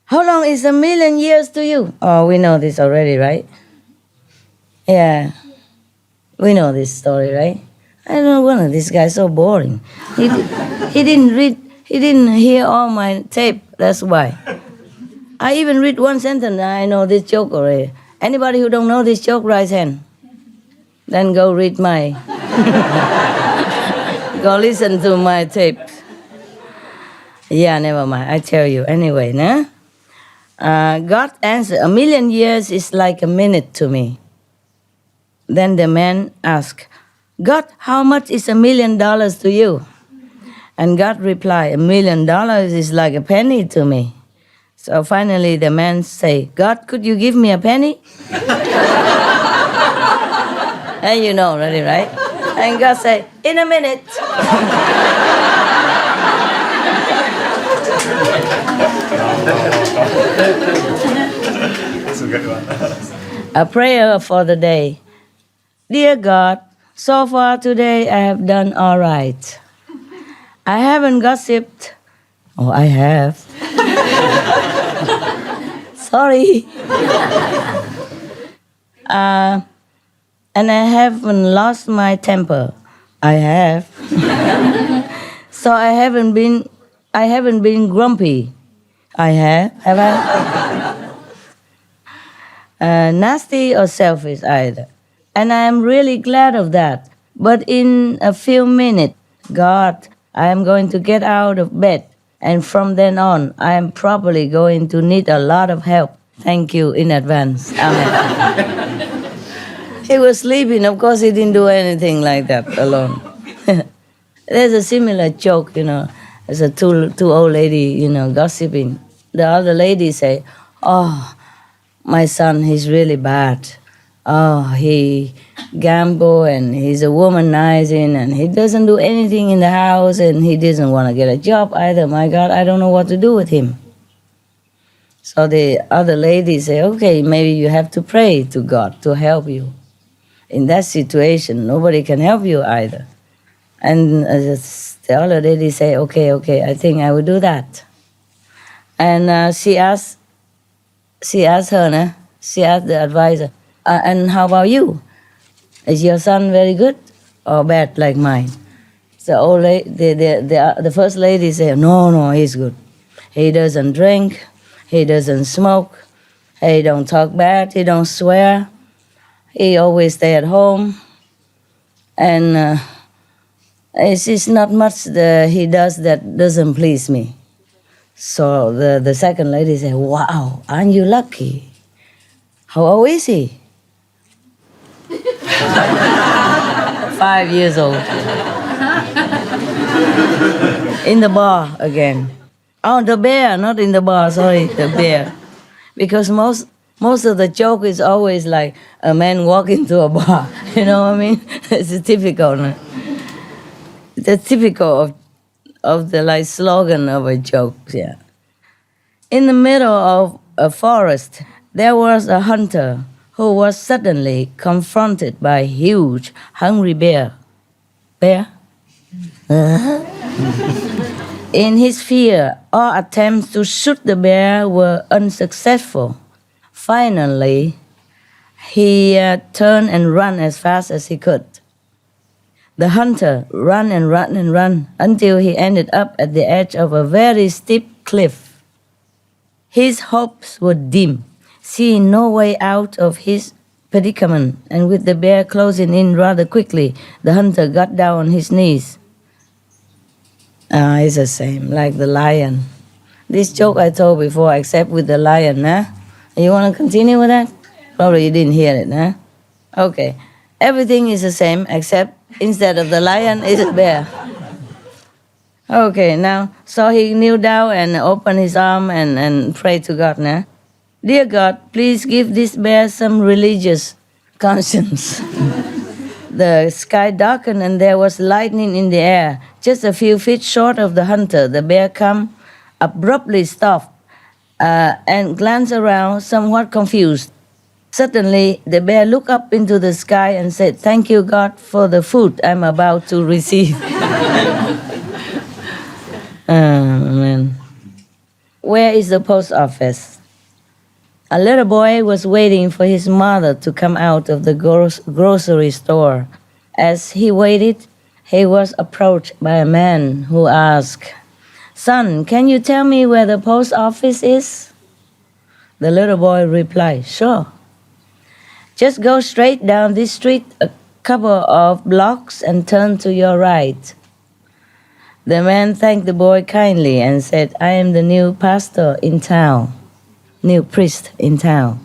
how long is 1,000,000 years to you? Oh, we know this already, right? Yeah. We know this story, right? I don't know, this guy's so boring. He didn't read, he didn't hear all my tape, that's why. I even read one sentence, I know this joke already. Anybody who don't know this joke, raise hand. Then go read my, go listen to my tape. Yeah, never mind, I tell you anyway, nah? God answered, 1,000,000 years is like a minute to me. Then the man asked, God, how much is $1,000,000 to you? And God replied, $1,000,000 is like a penny to me. So finally the man say, God, could you give me a penny? And you know already, right? And God say, in a minute. That's a good one. A prayer for the day. Dear God, so far today I have done all right. I haven't gossiped. Oh, I have. Sorry. And I haven't lost my temper. I have. So I haven't been grumpy. I have. Have I? Nasty or selfish either. And I am really glad of that. But in a few minutes, God, I am going to get out of bed. And from then on, I am probably going to need a lot of help. Thank you in advance. Amen. He was sleeping. Of course, he didn't do anything like that alone. There's a similar joke, There's a two old lady, gossiping. The other lady say, "Oh, my son, he's really bad. Oh, he gamble and he's a womanizing and he doesn't do anything in the house and he doesn't want to get a job either. My God, I don't know what to do with him." So the other lady say, "Okay, maybe you have to pray to God to help you. In that situation, nobody can help you either." And the other lady say, okay, I think I will do that. And she asked her, she asked the advisor, "And how about you? Is your son very good or bad like mine?" The old lady, the first lady said, No, he's good. He doesn't drink, he doesn't smoke, he don't talk bad, he don't swear, he always stay at home, and it's not much he does that doesn't please me. So the second lady said, "Wow, aren't you lucky? How old is he?" 5 years old. In the bar again. Oh, the bear, not in the bar, sorry, the bear. Because most of the joke is always like a man walking to a bar. You know what I mean? It's typical. No? The typical of the slogan of a joke, yeah. In the middle of a forest, there was a hunter who was suddenly confronted by a huge, hungry bear. Bear? In his fear, all attempts to shoot the bear were unsuccessful. Finally, he turned and ran as fast as he could. The hunter ran and ran and ran until he ended up at the edge of a very steep cliff. His hopes were dim, seeing no way out of his predicament, and with the bear closing in rather quickly, the hunter got down on his knees. It's the same, like the lion. This joke I told before, except with the lion, huh? You want to continue with that? Probably you didn't hear it, huh? Okay. Everything is the same, except instead of the lion, it's a bear. Okay, now, so he kneeled down and opened his arm and prayed to God, nah? "Dear God, please give this bear some religious conscience." The sky darkened and there was lightning in the air. Just a few feet short of the hunter, the bear abruptly stopped and glanced around, somewhat confused. Suddenly, the bear looked up into the sky and said, "Thank you, God, for the food I'm about to receive." Oh, man. Where is the post office? A little boy was waiting for his mother to come out of the grocery store. As he waited, he was approached by a man who asked, "Son, can you tell me where the post office is?" The little boy replied, "Sure. Just go straight down this street a couple of blocks and turn to your right." The man thanked the boy kindly and said, "I am the new pastor in town, new priest in town.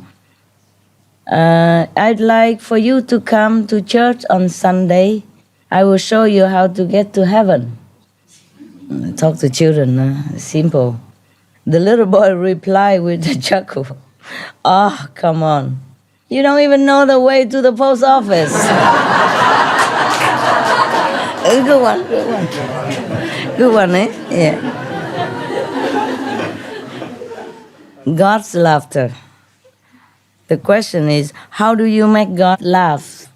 I'd like for you to come to church on Sunday. I will show you how to get to heaven." Talk to children, simple. The little boy replied with a chuckle, "Oh, come on. You don't even know the way to the post office." Good one. Good one, eh? Yeah. God's laughter. The question is, how do you make God laugh?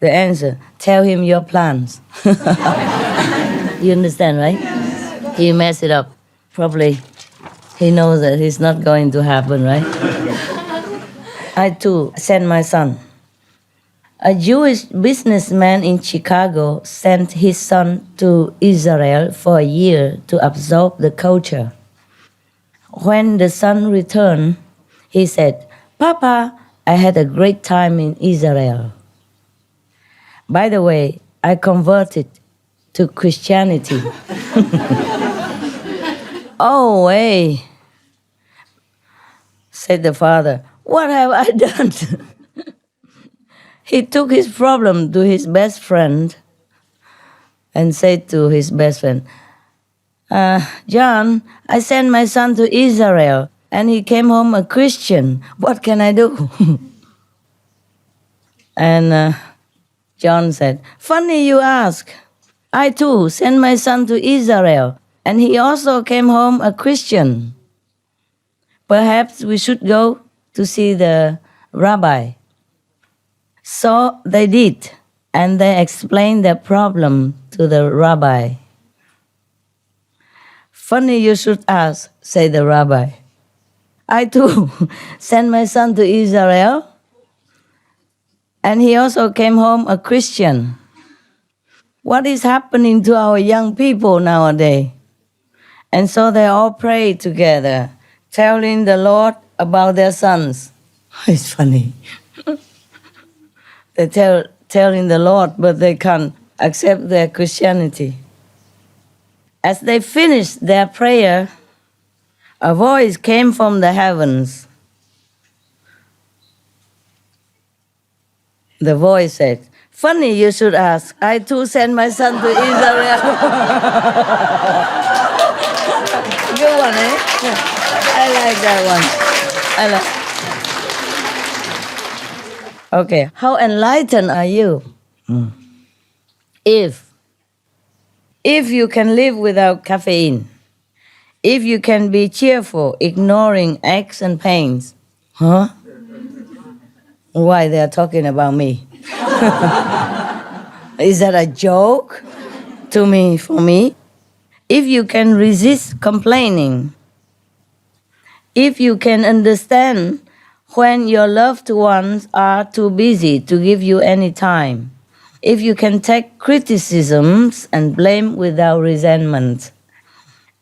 The answer, tell him your plans. You understand, right? He messed it up. Probably he knows that it's not going to happen, right? I too sent my son. A Jewish businessman in Chicago sent his son to Israel for a year to absorb the culture. When the son returned, he said, "Papa, I had a great time in Israel. By the way, I converted to Christianity." "Oh, hey," said the father, "what have I done?" he took his problem to his best friend and said to his best friend, John, I sent my son to Israel and he came home a Christian. What can I do? And John said, funny you ask. I too sent my son to Israel and he also came home a Christian. Perhaps we should go to see the rabbi. So they did, and they explained their problem to the rabbi. Funny you should ask, said the rabbi. I too sent my son to Israel, and he also came home a Christian. What is happening to our young people nowadays? And so they all prayed together, telling the Lord about their sons. It's funny. They're telling the Lord, but they can't accept their Christianity. As they finished their prayer, a voice came from the heavens. The voice said, funny you should ask. I too sent my son to Israel. Good one, eh? I like that one. I like. Okay, how enlightened are you? If you can live without caffeine, if you can be cheerful, ignoring aches and pains, huh? Why they are talking about me? Is that a joke to me, for me? If you can resist complaining, if you can understand when your loved ones are too busy to give you any time, if you can take criticisms and blame without resentment,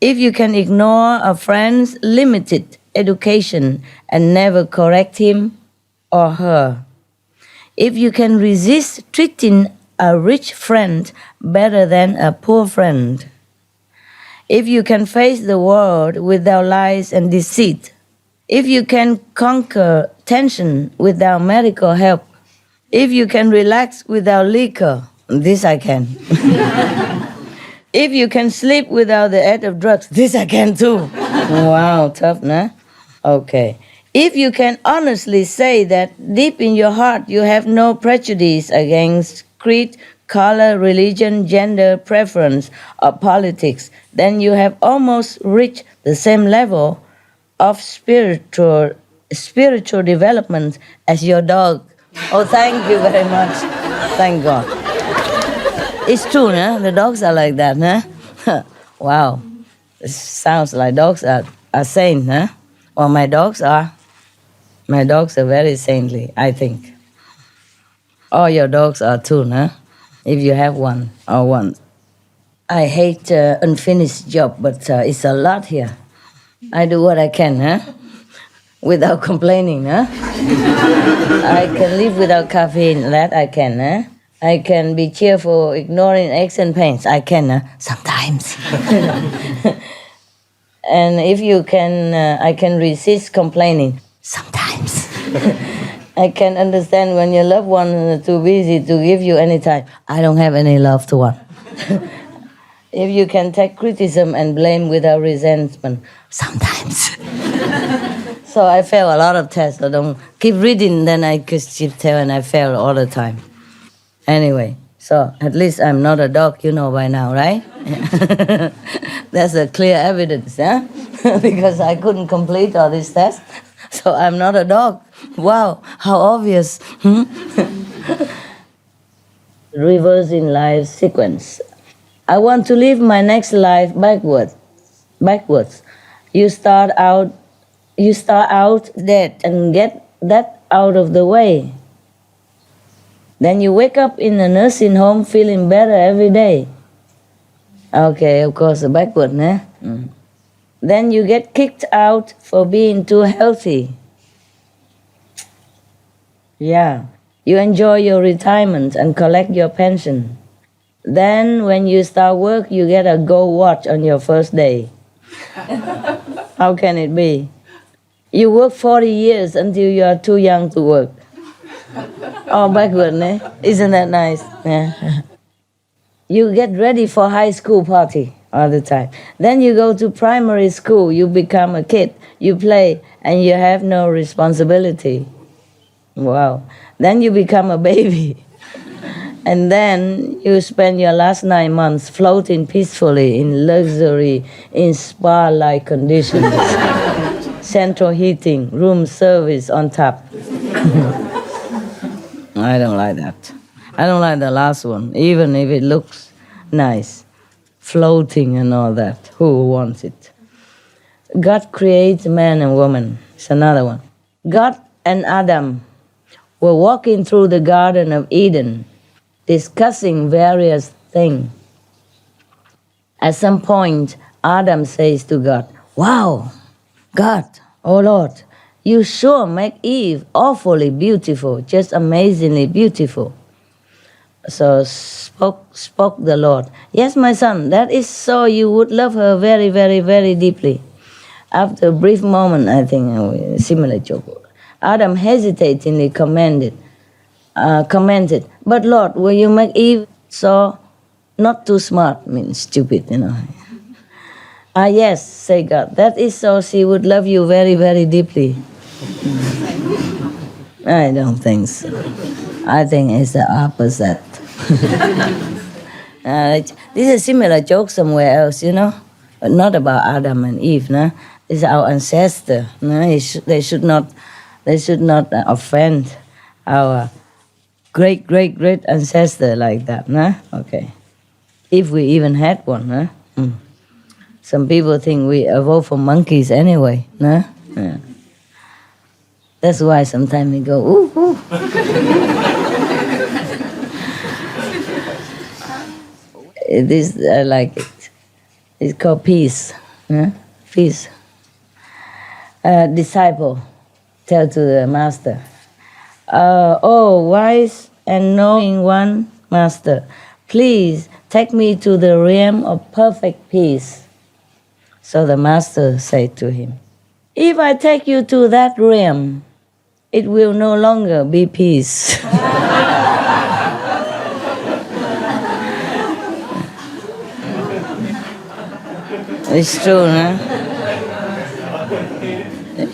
if you can ignore a friend's limited education and never correct him or her, if you can resist treating a rich friend better than a poor friend, if you can face the world without lies and deceit, if you can conquer tension without medical help, if you can relax without liquor, this I can. If you can sleep without the aid of drugs, this I can too. Wow, tough, nah? Okay. If you can honestly say that deep in your heart you have no prejudice against creed, color, religion, gender, preference, or politics, then you have almost reached the same level of spiritual development as your dog. Oh, thank you very much. Thank God. It's true, nah? The dogs are like that, nah? Wow. It sounds like dogs are saint, huh? Well, my dogs are. My dogs are very saintly, I think. All your dogs are too, nah? If you have one or one. I hate unfinished job, but it's a lot here. I do what I can, huh? Without complaining, huh? I can live without caffeine, that I can, huh? I can be cheerful, ignoring aches and pains. I can, sometimes. And if you can, I can resist complaining. Sometimes. I can understand when your loved one is too busy to give you any time. I don't have any loved one. If you can take criticism and blame without resentment. Sometimes. So I fail a lot of tests. I don't keep reading, then I keep telling I fail all the time. Anyway, so at least I'm not a dog, you know by now, right? That's a clear evidence, huh? Because I couldn't complete all these tests. So I'm not a dog. Wow, how obvious. Reversing life sequence. I want to live my next life backwards. You start out dead and get that out of the way. Then you wake up in a nursing home feeling better every day. Okay, of course, backward, né? Then you get kicked out for being too healthy. Yeah. You enjoy your retirement and collect your pension. Then when you start work, you get a gold watch on your first day. How can it be? You work 40 years until you are too young to work. All backward, eh? Isn't that nice? Yeah. You get ready for high school party all the time. Then you go to primary school, you become a kid, you play, and you have no responsibility. Wow. Then you become a baby. And then you spend your last 9 months floating peacefully in luxury, in spa-like conditions. Central heating, room service on top. I don't like that. I don't like the last one, even if it looks nice. Floating and all that. Who wants it? God creates man and woman. It's another one. God and Adam were walking through the Garden of Eden, discussing various things. At some point, Adam says to God, "Wow, God, oh Lord, you sure make Eve awfully beautiful, just amazingly beautiful." So spoke the Lord, "Yes, my son, that is so you would love her very, very, very deeply." After a brief moment, I think, similar joke, Adam hesitatingly commented, "But Lord, will you make Eve so not too smart?" Means stupid, you know. "Ah, yes," say God, "that is so she would love you very, very deeply." I don't think so. I think it's the opposite. This is a similar joke somewhere else, you know, but not about Adam and Eve. No? It's our ancestor. No? They should not offend our great, great, great ancestor like that. No? Okay. If we even had one. No? Some people think we evolved from monkeys anyway. No? Yeah. That's why sometimes we go, ooh, ooh. This, I like it. It's called peace. Yeah? Peace. Disciple tell to the master, "Oh, wise and knowing one, master, please take me to the realm of perfect peace." So the master said to him, "If I take you to that realm, it will no longer be peace." It's true, no?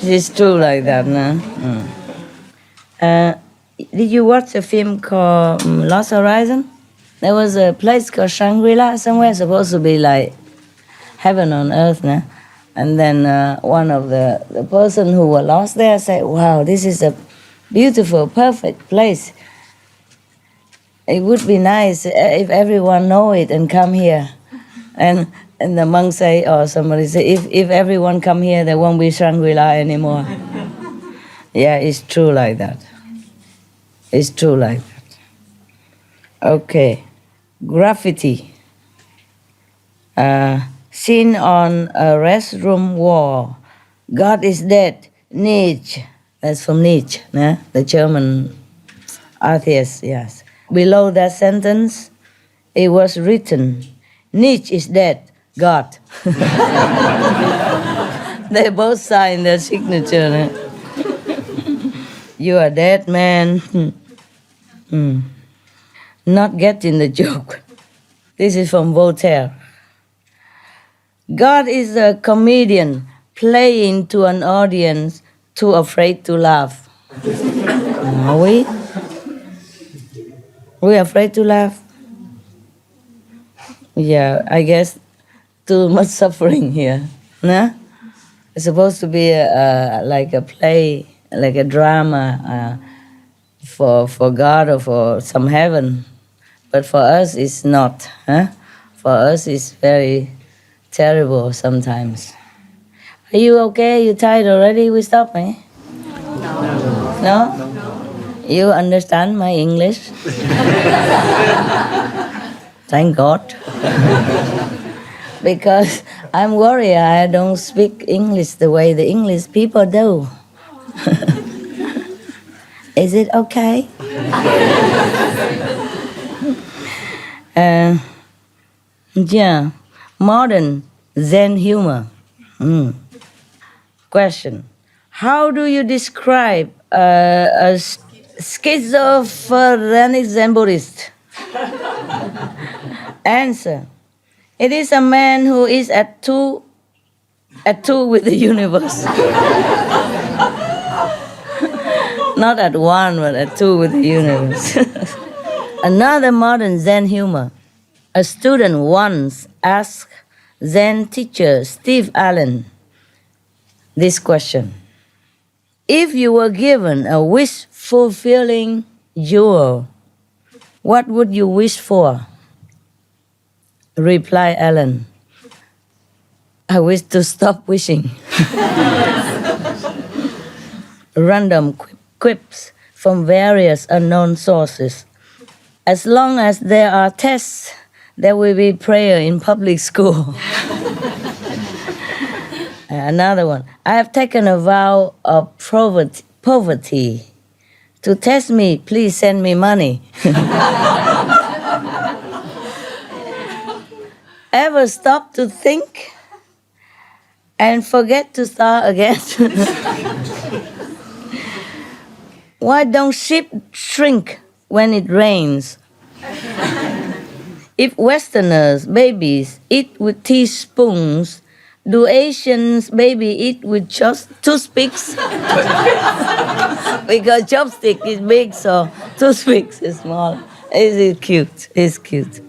It's true like that, no? Did you watch a film called Lost Horizon? There was a place called Shangri-La somewhere, supposed to be like heaven on earth, no? And then one of the person who were lost there said, "Wow, this is a beautiful, perfect place. It would be nice if everyone know it and come here." And the monk say, or somebody say, if everyone come here, there won't be Shangri-La anymore. Yeah, it's true like that. It's true like that. Okay. Graffiti. Seen on a restroom wall. "God is dead. Nietzsche." That's from Nietzsche, né? The German atheist, yes. Below that sentence, it was written, "Nietzsche is dead. God." They both signed their signature. Né? "You are dead, man." Not getting the joke. This is from Voltaire. "God is a comedian playing to an audience too afraid to laugh." Are we? We afraid to laugh? Yeah, I guess too much suffering here. No? It's supposed to be like a play, like a drama for God or for some heaven. But for us, it's not. Huh? For us, it's very terrible sometimes. Are you okay? You tired already? We stop, eh? No? You understand my English? Thank God. Because I'm worried I don't speak English the way the English people do. Is it okay? Yeah, modern Zen humor. Question: how do you describe a schizophrenic Zen Buddhist? Answer. It is a man who is at two with the universe. Not at one, but at two with the universe. Another modern Zen humor. A student once asked Zen teacher Steve Allen this question. If you were given a wish-fulfilling jewel, what would you wish for? Reply Allen. I wish to stop wishing. Random quips from various unknown sources. As long as there are tests, there will be prayer in public school. Another one. I have taken a vow of poverty. To test me, please send me money. Ever stop to think and forget to start again? Why don't sheep shrink when it rains? If Westerners, babies, eat with teaspoons, do Asians baby eat with toothpicks? Because chopstick is big, so toothpicks is small. Is it cute? It's cute.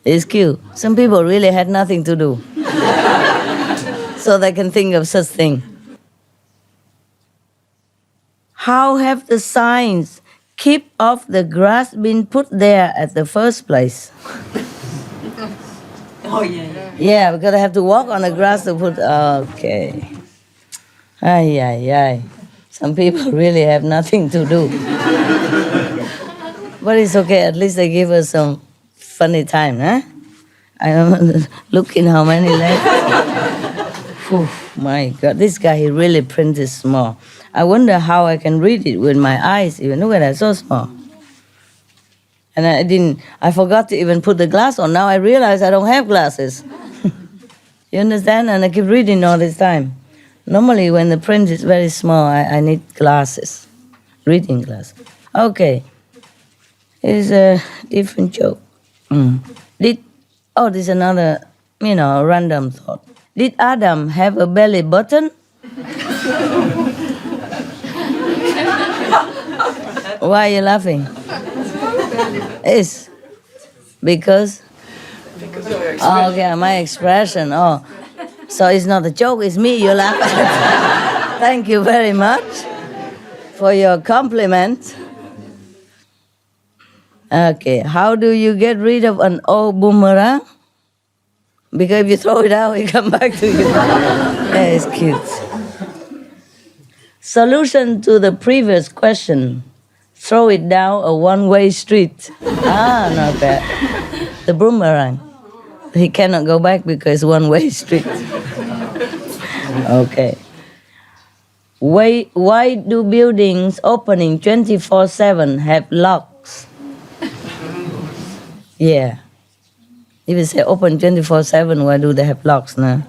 It's cute. Some people really had nothing to do, so they can think of such thing. How have the signs "keep off the grass" been put there at the first place? Oh, yeah. Yeah, because I have to walk on the grass to put. Okay. Ay, ay, ay. Some people really have nothing to do. But it's okay, at least they give us some funny time, huh? I remember looking how many left. Whew, my God, this guy, he really printed small. I wonder how I can read it with my eyes even. Look at that, so small. And I forgot to even put the glass on. Now I realize I don't have glasses. You understand? And I keep reading all this time. Normally when the print is very small, I need glasses, reading glasses. Okay, here's a different joke. This is another, random thought. Did Adam have a belly button? Why are you laughing? It's because okay, my expression. Oh, so it's not a joke, it's me you laugh at. Thank you very much for your compliment. Okay, how do you get rid of an old boomerang? Because if you throw it out, it come back to you. Yeah, it's cute. Solution to the previous question. Throw it down a one-way street. Not bad. The boomerang. He cannot go back because one-way street. Okay. Why do buildings opening 24/7 have locks? Yeah. If you say open 24/7, why do they have locks now?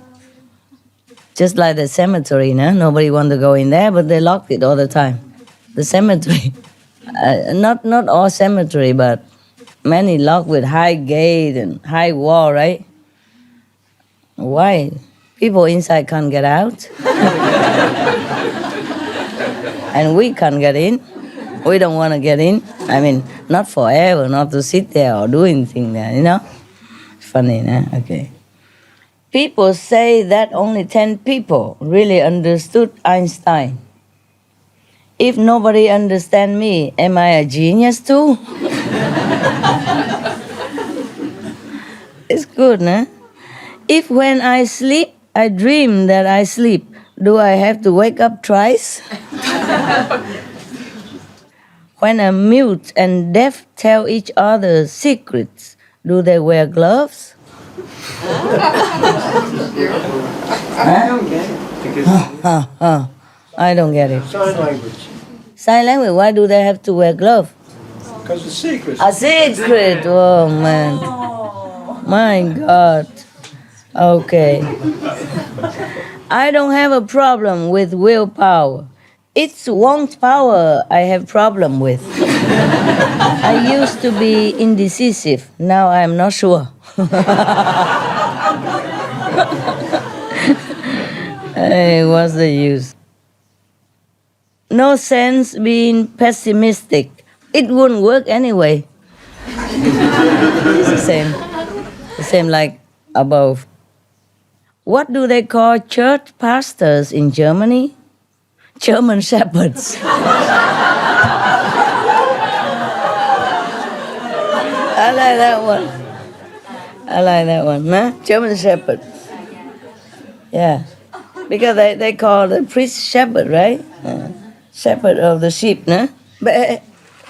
Just like the cemetery, no? Nobody want to go in there, but they lock it all the time. The cemetery. Not all cemetery, but many locked with high gate and high wall, right? Why? People inside can't get out. And we can't get in. We don't want to get in. I mean, not forever, not to sit there or do anything there, Funny, no? Okay. People say that only 10 people really understood Einstein. If nobody understands me, am I a genius too? It's good, no? If when I sleep, I dream that I sleep, do I have to wake up twice? When a mute and deaf tell each other secrets, do they wear gloves? I don't get it. I don't get it. Sign language. Sign language, why do they have to wear gloves? Because it's secret. A secret! Oh, man. My God. Okay. I don't have a problem with willpower. It's want power I have problem with. I used to be indecisive. Now I'm not sure. Hey, what's the use? No sense being pessimistic. It wouldn't work anyway. It's the same like above. What do they call church pastors in Germany? German shepherds. I like that one. Huh? German shepherd. Yeah. Because they call the priest shepherd, right? Shepherd of the sheep, no? But,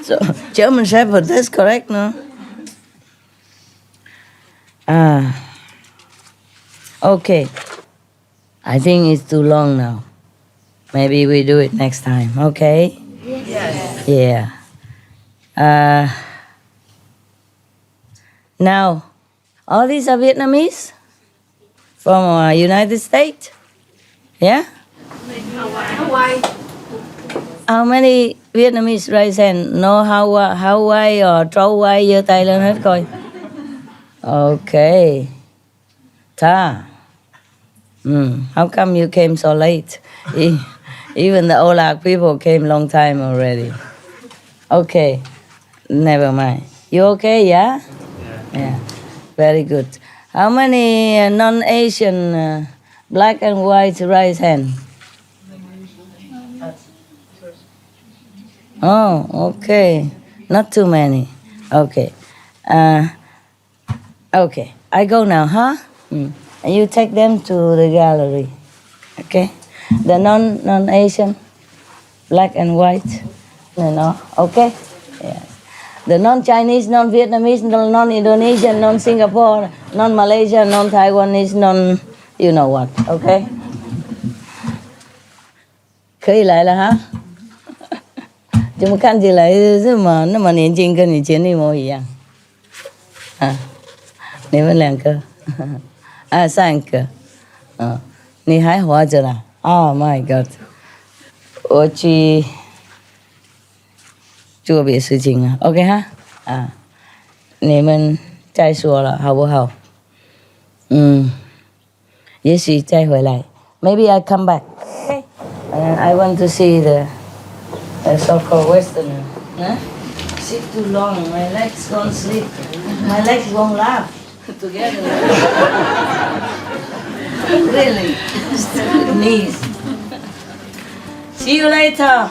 so, German shepherd, that's correct, no? Okay. I think it's too long now. Maybe we do it next time, okay? Yes. Yeah. Now, all these are Vietnamese from United States? Yeah? Hawaii. How many Vietnamese raise hand? No Hawaii or TRUYN giơ tay lên hết coi. Okay. Ta. How come you came so late? Even the Âu Lạc people came long time already. Okay. Never mind. You okay, yeah? Yeah. Very good. How many non-Asian black and white raise hand? Oh, okay. Not too many. Okay. Okay. I go now, huh? And you take them to the gallery. Okay? The non-Asian, black and white. No. Okay? Yeah. The non-Chinese, non-Vietnamese, non-Indonesian, non-Singapore, non-Malaysia, non-Taiwanese, you know what, okay? 可以来了哈？怎么看起来那么年轻，跟你前一模一样？你们两个，3个，你还活着啦 ？Oh my God！ 我去做别事情啊 ，OK 哈？你们再说了好不好？也许再回来 ，Maybe I come back. Okay. I want to see the so-called Westerner. Sit too long, my legs won't sleep. My legs won't laugh together. Really, stupid knees. See you later.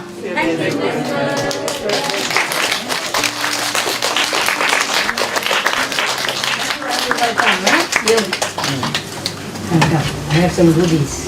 I have some goodies.